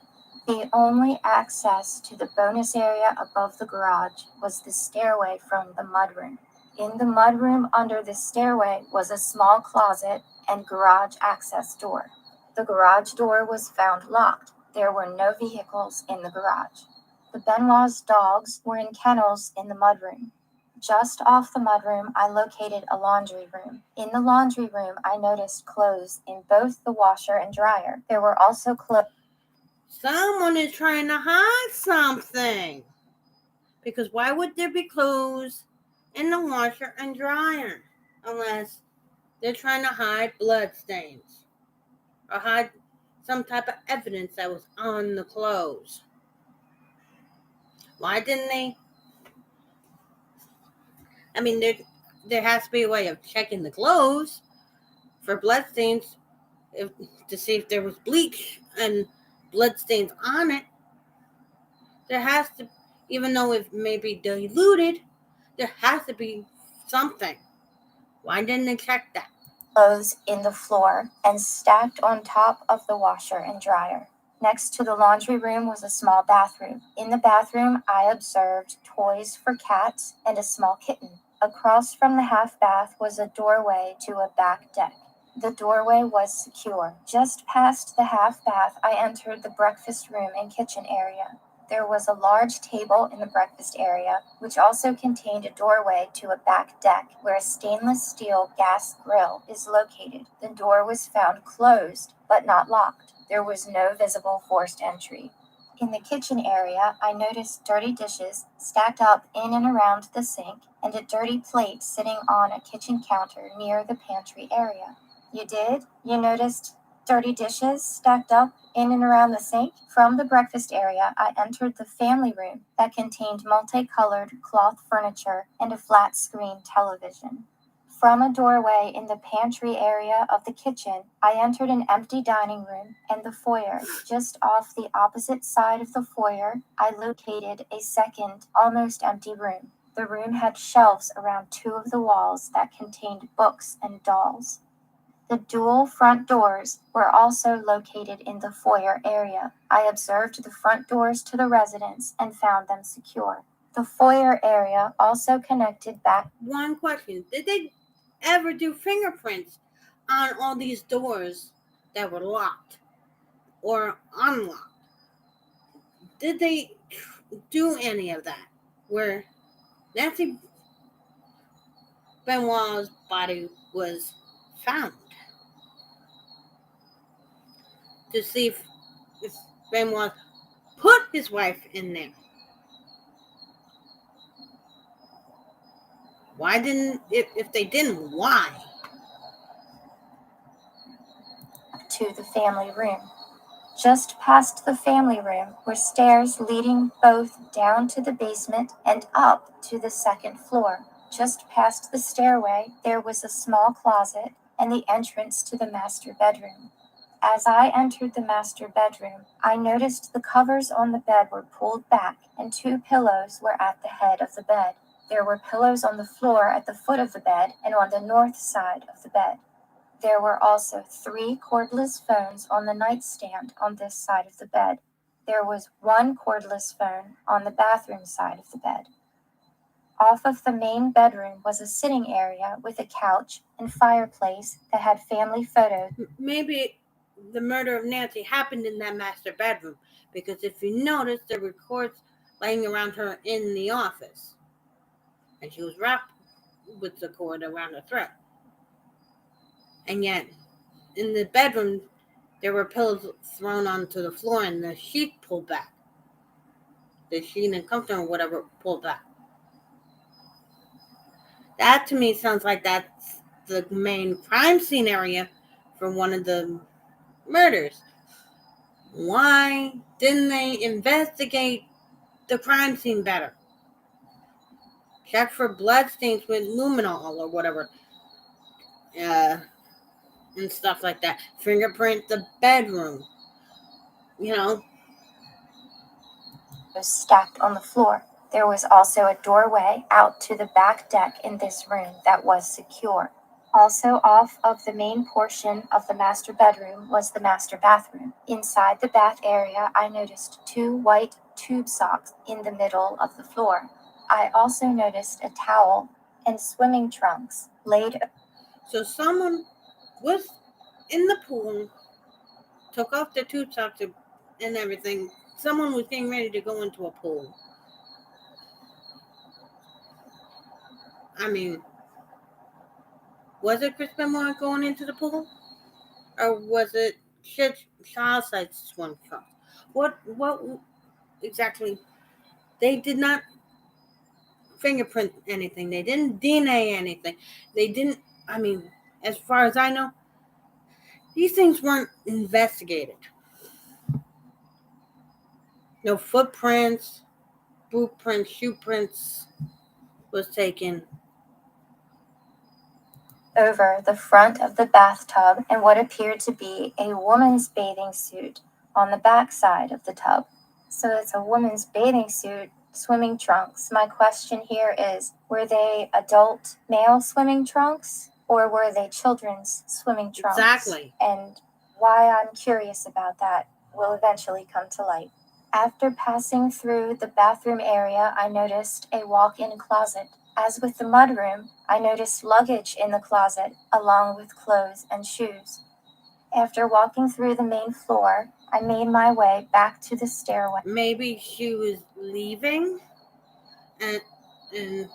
The only access to the bonus area above the garage was the stairway from the mudroom. In the mudroom under the stairway was a small closet and garage access door. The garage door was found locked. There were no vehicles in the garage. The Benoit's dogs were in kennels in the mudroom. Just off the mudroom, I located a laundry room. In the laundry room, I noticed clothes in both the washer and dryer. There were also clothes. Someone is trying to hide something. Because why would there be clothes in the washer and dryer? Unless they're trying to hide blood stains. Or hide some type of evidence that was on the clothes. Why didn't they? I mean, there has to be a way of checking the clothes for blood stains to see if there was bleach and blood stains on it. There has to, even though it may be diluted, there has to be something. Why didn't they check that? Clothes in the floor and stacked on top of the washer and dryer. Next to the laundry room was a small bathroom. In the bathroom, I observed toys for cats and a small kitten. Across from the half bath was a doorway to a back deck. The doorway was secure. Just past the half bath, I entered the breakfast room and kitchen area. There was a large table in the breakfast area, which also contained a doorway to a back deck where a stainless steel gas grill is located. The door was found closed, but not locked. There was no visible forced entry. In the kitchen area, I noticed dirty dishes stacked up in and around the sink and a dirty plate sitting on a kitchen counter near the pantry area. You did? You noticed dirty dishes stacked up in and around the sink? From the breakfast area, I entered the family room that contained multicolored cloth furniture and a flat screen television. From a doorway in the pantry area of the kitchen, I entered an empty dining room and the foyer. Just off the opposite side of the foyer, I located a second, almost empty room. The room had shelves around two of the walls that contained books and dolls. The dual front doors were also located in the foyer area. I observed the front doors to the residence and found them secure. The foyer area also connected back. One question. Did they ever do fingerprints on all these doors that were locked or unlocked? Did they do any of that? Where Nancy Benoit's body was found? To see if Benoit put his wife in there. Why didn't, if they didn't, why? To the family room. Just past the family room were stairs leading both down to the basement and up to the second floor. Just past the stairway, there was a small closet and the entrance to the master bedroom. As I entered the master bedroom, I noticed the covers on the bed were pulled back and two pillows were at the head of the bed. There were pillows on the floor at the foot of the bed and on the north side of the bed. There were also 3 cordless phones on the nightstand on this side of the bed. There was 1 cordless phone on the bathroom side of the bed. Off of the main bedroom was a sitting area with a couch and fireplace that had family photos. Maybe the murder of Nancy happened in that master bedroom, because if you notice, there were cords laying around her in the office, and she was wrapped with the cord around her throat. And yet, in the bedroom, there were pillows thrown onto the floor and the sheet pulled back. The sheet and comforter or whatever pulled back. That to me sounds like that's the main crime scene area for one of the murders. Why didn't they investigate the crime scene better? Check for blood stains with luminol or whatever. And stuff like that. Fingerprint the bedroom. Was stacked on the floor. There was also a doorway out to the back deck in this room that was secure. Also off of the main portion of the master bedroom was the master bathroom. Inside the bath area, I noticed 2 white tube socks in the middle of the floor. I also noticed a towel and swimming trunks laid. So someone was in the pool, took off their tube socks and everything. Someone was getting ready to go into a pool. I mean, was it Chris Benoit going into the pool? Or was it child-side swim trunks? What exactly? They did not fingerprint anything. They didn't DNA anything. They didn't, as far as I know, these things weren't investigated. No footprints, boot prints, shoe prints was taken. Over the front of the bathtub and what appeared to be a woman's bathing suit on the back side of the tub. So it's a woman's bathing suit, swimming trunks. My question here is, were they adult male swimming trunks or were they children's swimming trunks? Exactly. And why I'm curious about that will eventually come to light. After passing through the bathroom area, I noticed a walk-in closet. As with the mudroom, I noticed luggage in the closet, along with clothes and shoes. After walking through the main floor, I made my way back to the stairway. Maybe she was leaving, and it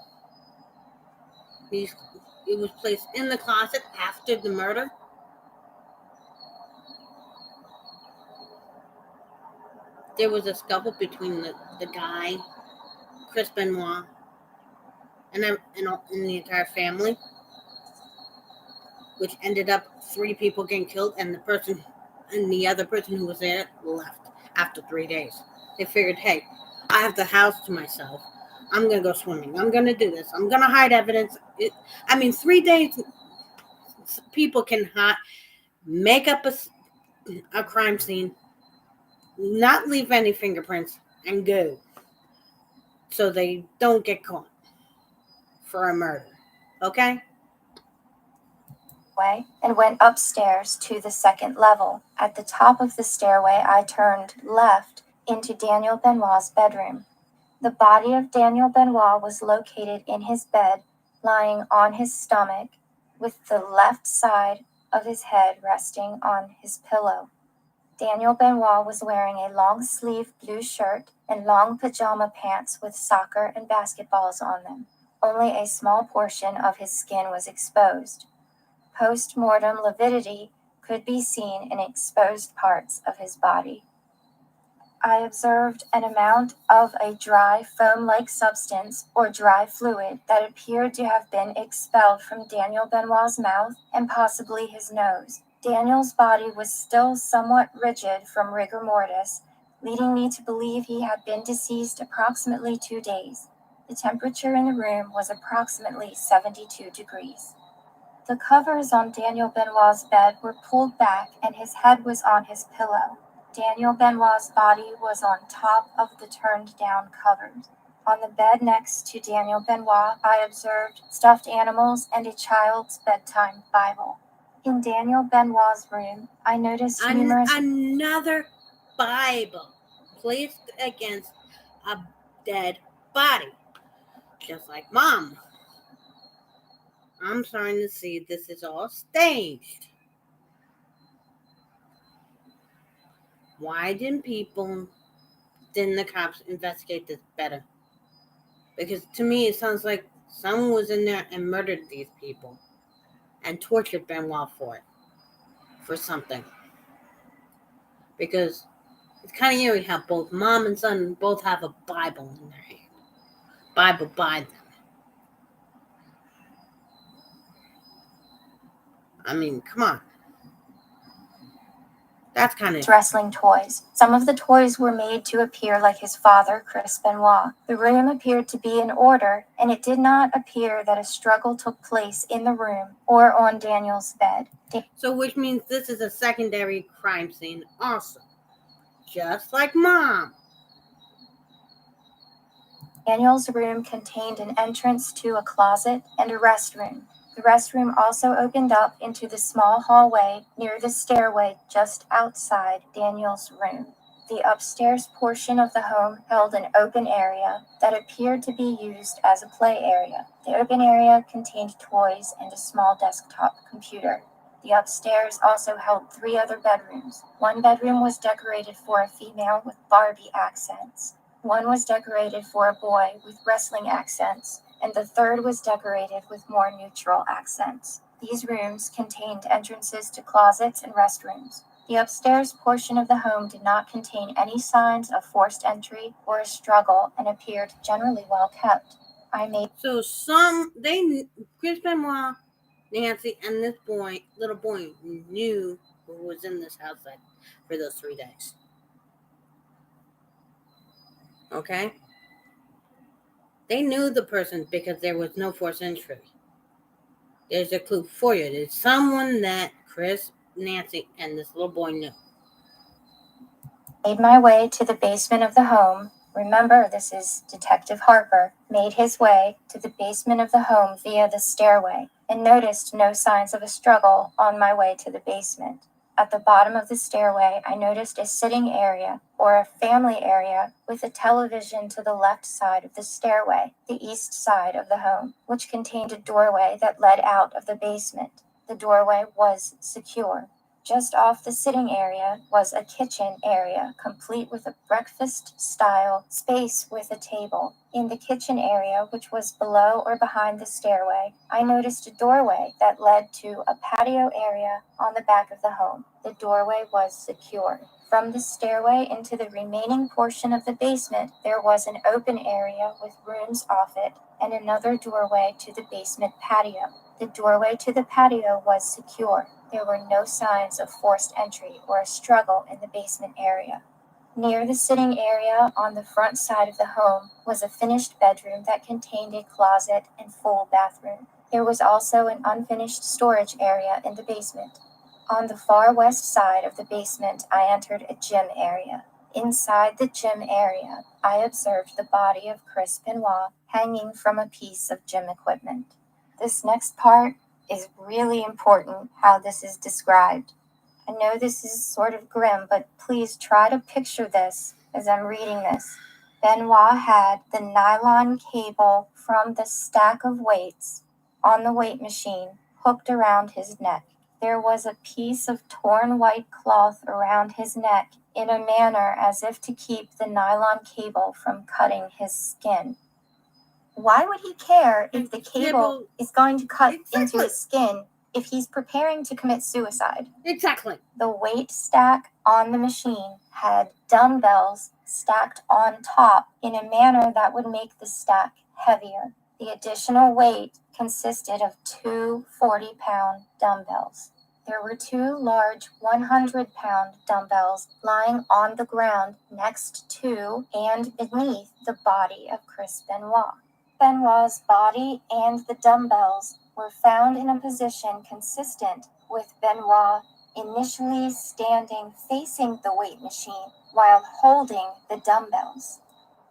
was placed in the closet after the murder. There was a scuffle between the guy, Chris Benoit, and the entire family, which ended up 3 people getting killed, and the other person who was there left after 3 days. They figured, hey, I have the house to myself. I'm going to go swimming. I'm going to do this. I'm going to hide evidence. 3 days, people can make up a crime scene, not leave any fingerprints, and go. So they don't get caught for a murder. Okay? And went upstairs to the second level. At the top of the stairway, I turned left into Daniel Benoit's bedroom. The body of Daniel Benoit was located in his bed, lying on his stomach, with the left side of his head resting on his pillow. Daniel Benoit was wearing a long-sleeved blue shirt and long pajama pants with soccer and basketballs on them. Only a small portion of his skin was exposed. Post-mortem lividity could be seen in exposed parts of his body. I observed an amount of a dry foam-like substance or dry fluid that appeared to have been expelled from Daniel Benoit's mouth and possibly his nose. Daniel's body was still somewhat rigid from rigor mortis, leading me to believe he had been deceased approximately 2 days. The temperature in the room was approximately 72 degrees. The covers on Daniel Benoit's bed were pulled back and his head was on his pillow. Daniel Benoit's body was on top of the turned down covers. On the bed next to Daniel Benoit, I observed stuffed animals and a child's bedtime Bible. In Daniel Benoit's room, I noticed another Bible placed against a dead body. Just like Mom. I'm starting to see this is all staged. Why didn't the cops investigate this better? Because to me, it sounds like someone was in there and murdered these people and tortured Benoit for something. Because it's kind of eerie how both mom and son both have a Bible in their hand. Bible by them. Come on. That's kind of wrestling toys. Some of the toys were made to appear like his father, Chris Benoit. The room appeared to be in order, and it did not appear that a struggle took place in the room or on Daniel's bed. So which means this is a secondary crime scene also. Just like Mom. Daniel's room contained an entrance to a closet and a restroom. The restroom also opened up into the small hallway near the stairway just outside Daniel's room. The upstairs portion of the home held an open area that appeared to be used as a play area. The open area contained toys and a small desktop computer. The upstairs also held 3 other bedrooms. One bedroom was decorated for a female with Barbie accents. One was decorated for a boy with wrestling accents, and the third was decorated with more neutral accents. These rooms contained entrances to closets and restrooms. The upstairs portion of the home did not contain any signs of forced entry or a struggle and appeared generally well kept. Chris Benoit, Nancy, and this little boy knew who was in this house for those 3 days. Okay? They knew the person because there was no forced entry. There's a clue for you. There's someone that Chris, Nancy, and this little boy knew. Made my way to the basement of the home. Remember, this is Detective Harper. Made his way to the basement of the home via the stairway and noticed no signs of a struggle on my way to the basement. At the bottom of the stairway, I noticed a sitting area or a family area with a television to the left side of the stairway, the east side of the home, which contained a doorway that led out of the basement. The doorway was secure. Just off the sitting area was a kitchen area, complete with a breakfast-style space with a table. In the kitchen area, which was below or behind the stairway, I noticed a doorway that led to a patio area on the back of the home. The doorway was secure. From the stairway into the remaining portion of the basement, there was an open area with rooms off it and another doorway to the basement patio. The doorway to the patio was secure. There were no signs of forced entry or a struggle in the basement area. Near the sitting area on the front side of the home was a finished bedroom that contained a closet and full bathroom. There was also an unfinished storage area in the basement. On the far west side of the basement, I entered a gym area. Inside the gym area, I observed the body of Chris Benoit hanging from a piece of gym equipment. This next part is really important, how this is described. I know this is sort of grim, but please try to picture this as I'm reading this. Benoit had the nylon cable from the stack of weights on the weight machine hooked around his neck. There was a piece of torn white cloth around his neck in a manner as if to keep the nylon cable from cutting his skin. Why would he care if the cable is going to cut into his skin if he's preparing to commit suicide? Exactly. The weight stack on the machine had dumbbells stacked on top in a manner that would make the stack heavier. The additional weight consisted of 2 40-pound dumbbells. There were 2 large 100-pound dumbbells lying on the ground next to and beneath the body of Chris Benoit. Benoit's body and the dumbbells were found in a position consistent with Benoit initially standing facing the weight machine while holding the dumbbells.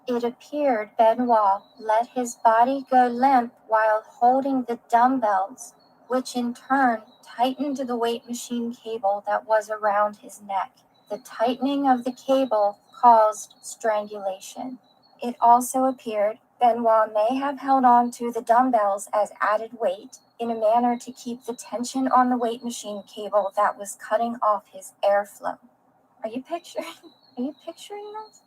It appeared Benoit let his body go limp while holding the dumbbells, which in turn tightened the weight machine cable that was around his neck. The tightening of the cable caused strangulation. It also appeared Benoit may have held on to the dumbbells as added weight in a manner to keep the tension on the weight machine cable that was cutting off his airflow. Are you picturing this?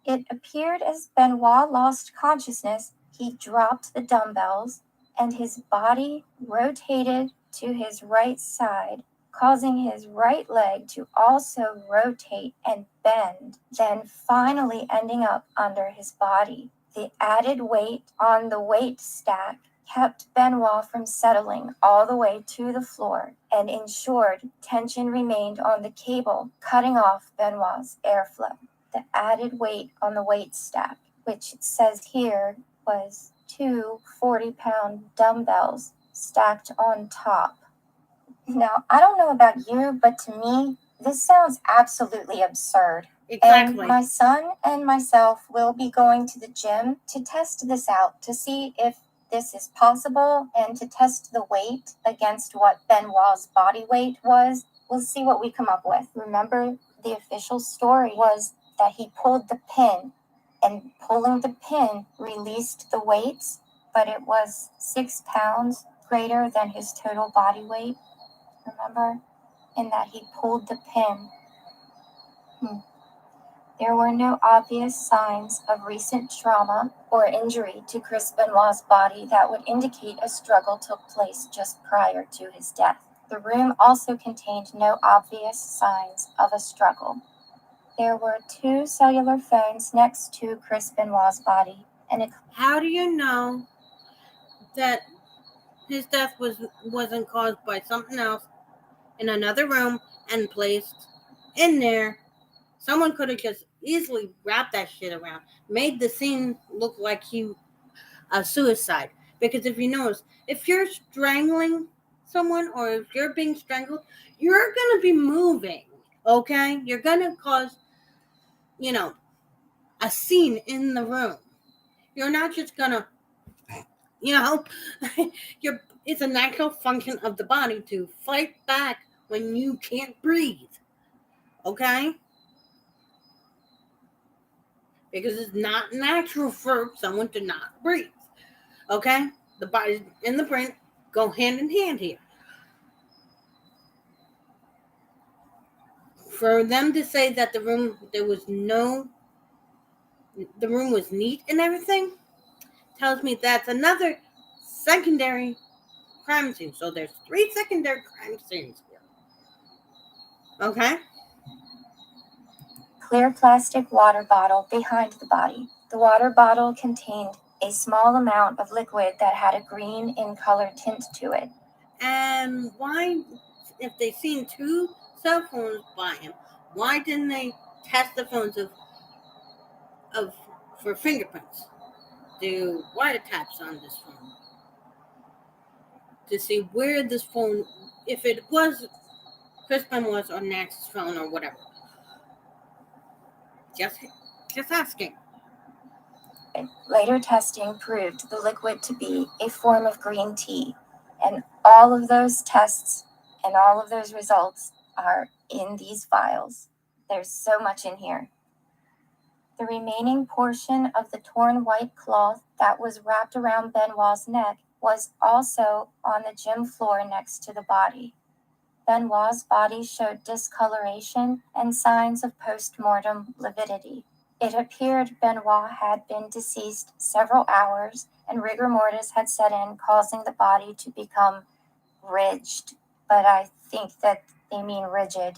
It appeared as Benoit lost consciousness, he dropped the dumbbells, and his body rotated to his right side, causing his right leg to also rotate and bend, then finally ending up under his body. The added weight on the weight stack kept Benoit from settling all the way to the floor and ensured tension remained on the cable, cutting off Benoit's airflow. The added weight on the weight stack, which it says here was 2 40-pound dumbbells stacked on top. Now, I don't know about you, but to me, this sounds absolutely absurd. Exactly. And my son and myself will be going to the gym to test this out, to see if this is possible and to test the weight against what Benoit's body weight was. We'll see what we come up with. Remember, the official story was that he pulled the pin, and pulling the pin released the weights, but it was 6 pounds greater than his total body weight. Remember? And that he pulled the pin. There were no obvious signs of recent trauma or injury to Chris Benoit's body that would indicate a struggle took place just prior to his death. The room also contained no obvious signs of a struggle. There were 2 cellular phones next to Chris Benoit's body, and how do you know that his death wasn't caused by something else in another room and placed in there? Someone could have just easily wrapped that shit around, made the scene look like a suicide. Because if you notice, if you're strangling someone or if you're being strangled, you're going to be moving, okay? You're going to cause, a scene in the room. You're not just going to, it's a natural function of the body to fight back when you can't breathe, okay? Because it's not natural for someone to not breathe. Okay? The body and the brain go hand in hand here. For them to say that the room was neat and everything tells me that's another secondary crime scene. So there's 3 secondary crime scenes here. Okay? clear plastic water bottle behind the body. The water bottle contained a small amount of liquid that had a green in color tint to it. And why, if they seen 2 cell phones by him, why didn't they test the phones for fingerprints? Do wiretaps on this phone to see where this phone, if it was Chris Benoit's or Max's phone or whatever. Just asking. Later testing proved the liquid to be a form of green tea, and all of those tests and all of those results are in these files. There's so much in here. The remaining portion of the torn white cloth that was wrapped around Benoit's neck was also on the gym floor next to the body. Benoit's body showed discoloration and signs of post-mortem lividity. It appeared Benoit had been deceased several hours and rigor mortis had set in, causing the body to become ridged, but I think that they mean rigid.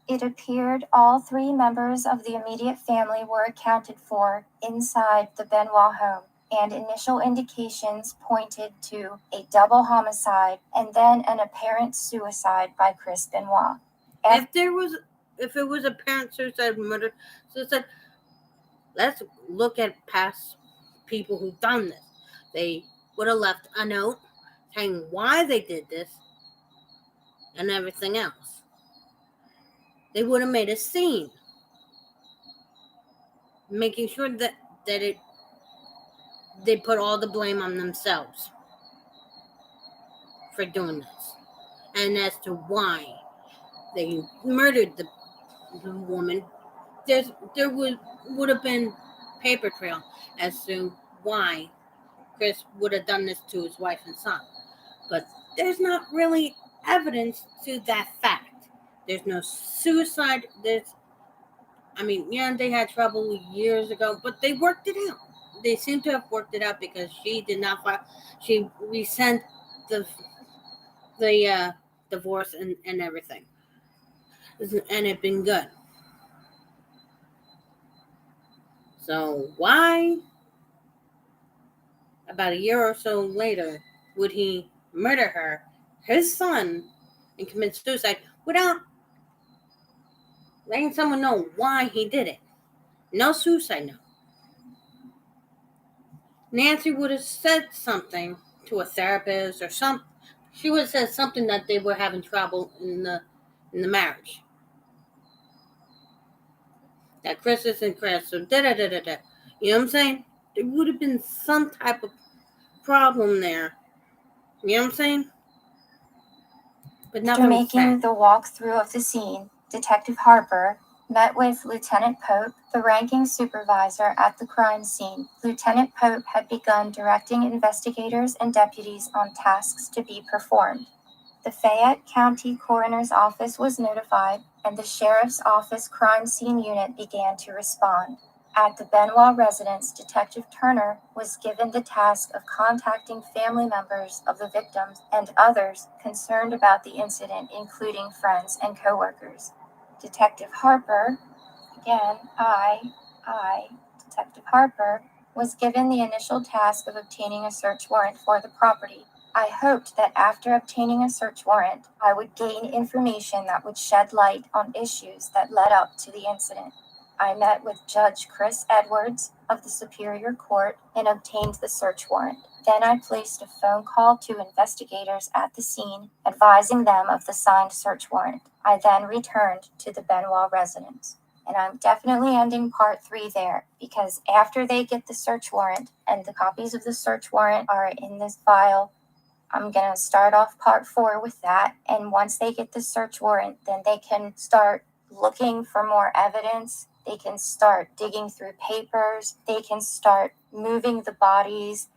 It appeared all 3 members of the immediate family were accounted for inside the Benoit home, and initial indications pointed to a double homicide and then an apparent suicide by Chris Benoit. If it was apparent suicide, murder, suicide, let's look at past people who've done this. They would have left a note saying why they did this and everything else. They would have made a scene, making sure that they put all the blame on themselves for doing this, and as to why they murdered the woman. There would have been paper trail as to why Chris would have done this to his wife and son, but there's not really evidence to that fact. There's no suicide. They had trouble years ago, but they worked it out. They seem to have worked it out because she did not file. She resent the divorce and everything, and it's been good. So why about a year or so later, would he murder her, his son, and commit suicide without letting someone know why he did it? No suicide note. Nancy would have said something to a therapist or something. She would have said something that they were having trouble in the marriage. That Chris isn't Chris, so da-da-da-da-da. You know what I'm saying? There would have been some type of problem there. You know what I'm saying? But After making the walkthrough of the scene, Detective Harper met with Lieutenant Pope, the ranking supervisor at the crime scene. Lieutenant Pope had begun directing investigators and deputies on tasks to be performed. The Fayette County Coroner's Office was notified, and the Sheriff's Office Crime Scene Unit began to respond. At the Benoit residence, Detective Turner was given the task of contacting family members of the victims and others concerned about the incident, including friends and coworkers. Detective Harper, again, Detective Harper, was given the initial task of obtaining a search warrant for the property. I hoped that after obtaining a search warrant, I would gain information that would shed light on issues that led up to the incident. I met with Judge Chris Edwards of the Superior Court and obtained the search warrant. Then I placed a phone call to investigators at the scene, advising them of the signed search warrant. I then returned to the Benoit residence. And I'm definitely ending part 3 there, because after they get the search warrant, and the copies of the search warrant are in this file, I'm going to start off part 4 with that. And once they get the search warrant, then they can start looking for more evidence. They can start digging through papers. They can start moving the bodies.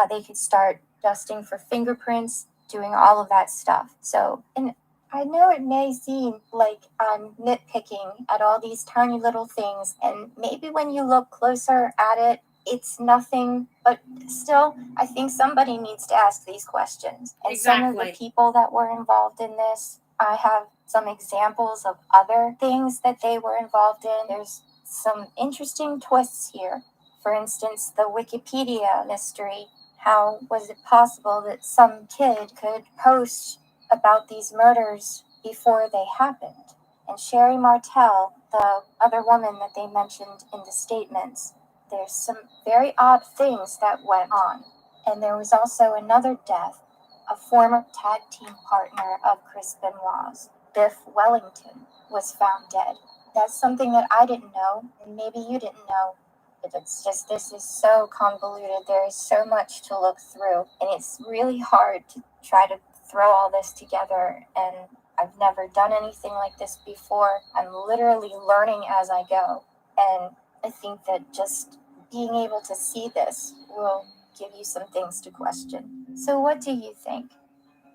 They can start dusting for fingerprints, doing all of that stuff. So, and I know it may seem like I'm nitpicking at all these tiny little things, and maybe when you look closer at it, it's nothing, but still, I think somebody needs to ask these questions. And some of the people that were involved in this, I have some examples of other things that they were involved in. There's some interesting twists here. For instance, the Wikipedia mystery. How was it possible that some kid could post about these murders before they happened? And Sherry Martell, the other woman that they mentioned in the statements, there's some very odd things that went on. And there was also another death. A former tag team partner of Chris Benoit's, Biff Wellington, was found dead. That's something that I didn't know, and maybe you didn't know. But it's just, this is so convoluted. There is so much to look through, and it's really hard to try to throw all this together. And I've never done anything like this before. I'm literally learning as I go. And I think that just being able to see this will give you some things to question. So what do you think?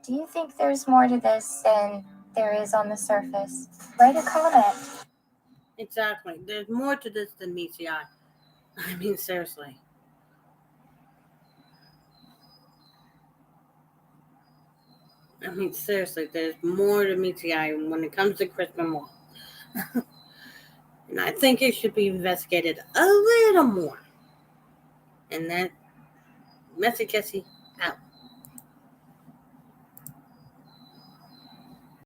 Do you think there's more to this than there is on the surface? Write a comment. Exactly. There's more to this than meets the eye. I mean, seriously. There's more to meet the eye when it comes to Chris Benoit. And I think it should be investigated a little more. And that message, Jesse, out.